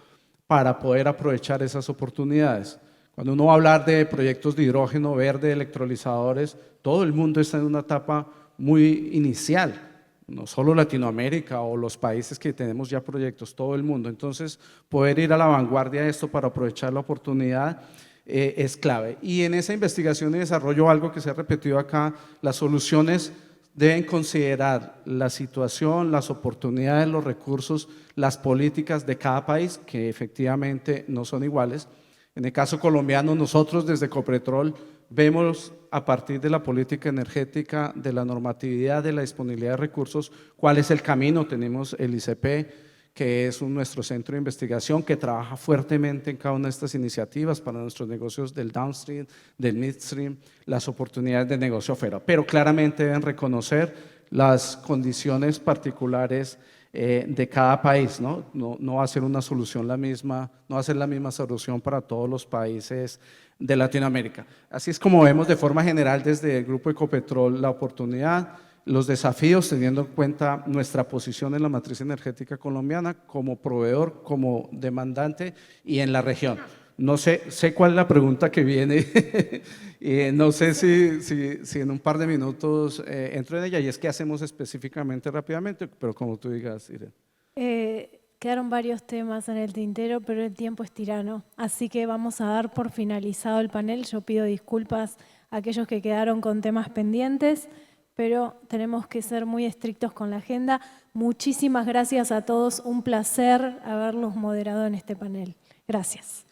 para poder aprovechar esas oportunidades. Cuando uno va a hablar de proyectos de hidrógeno verde, electrolizadores, todo el mundo está en una etapa muy inicial, no solo Latinoamérica o los países que tenemos ya proyectos, todo el mundo. Entonces, poder ir a la vanguardia de esto para aprovechar la oportunidad es clave. Y en esa investigación y desarrollo, algo que se ha repetido acá, las soluciones deben considerar la situación, las oportunidades, los recursos, las políticas de cada país, que efectivamente no son iguales. En el caso colombiano, nosotros desde Ecopetrol vemos a partir de la política energética, de la normatividad, de la disponibilidad de recursos, cuál es el camino. Tenemos el ICP, que es nuestro centro de investigación que trabaja fuertemente en cada una de estas iniciativas para nuestros negocios del downstream, del midstream, las oportunidades de negocio afuera. Pero claramente deben reconocer las condiciones particulares de cada país, ¿no? No va a ser una solución la misma, no va a ser la misma solución para todos los países de Latinoamérica. Así es como vemos de forma general desde el Grupo Ecopetrol la oportunidad, los desafíos, teniendo en cuenta nuestra posición en la matriz energética colombiana como proveedor, como demandante y en la región. No sé cuál es la pregunta que viene, no sé si en un par de minutos entro en ella, y es qué hacemos específicamente rápidamente, pero como tú digas, Irene. Quedaron varios temas en el tintero, pero el tiempo es tirano, así que vamos a dar por finalizado el panel. Yo pido disculpas a aquellos que quedaron con temas pendientes, pero tenemos que ser muy estrictos con la agenda. Muchísimas gracias a todos, un placer haberlos moderado en este panel. Gracias.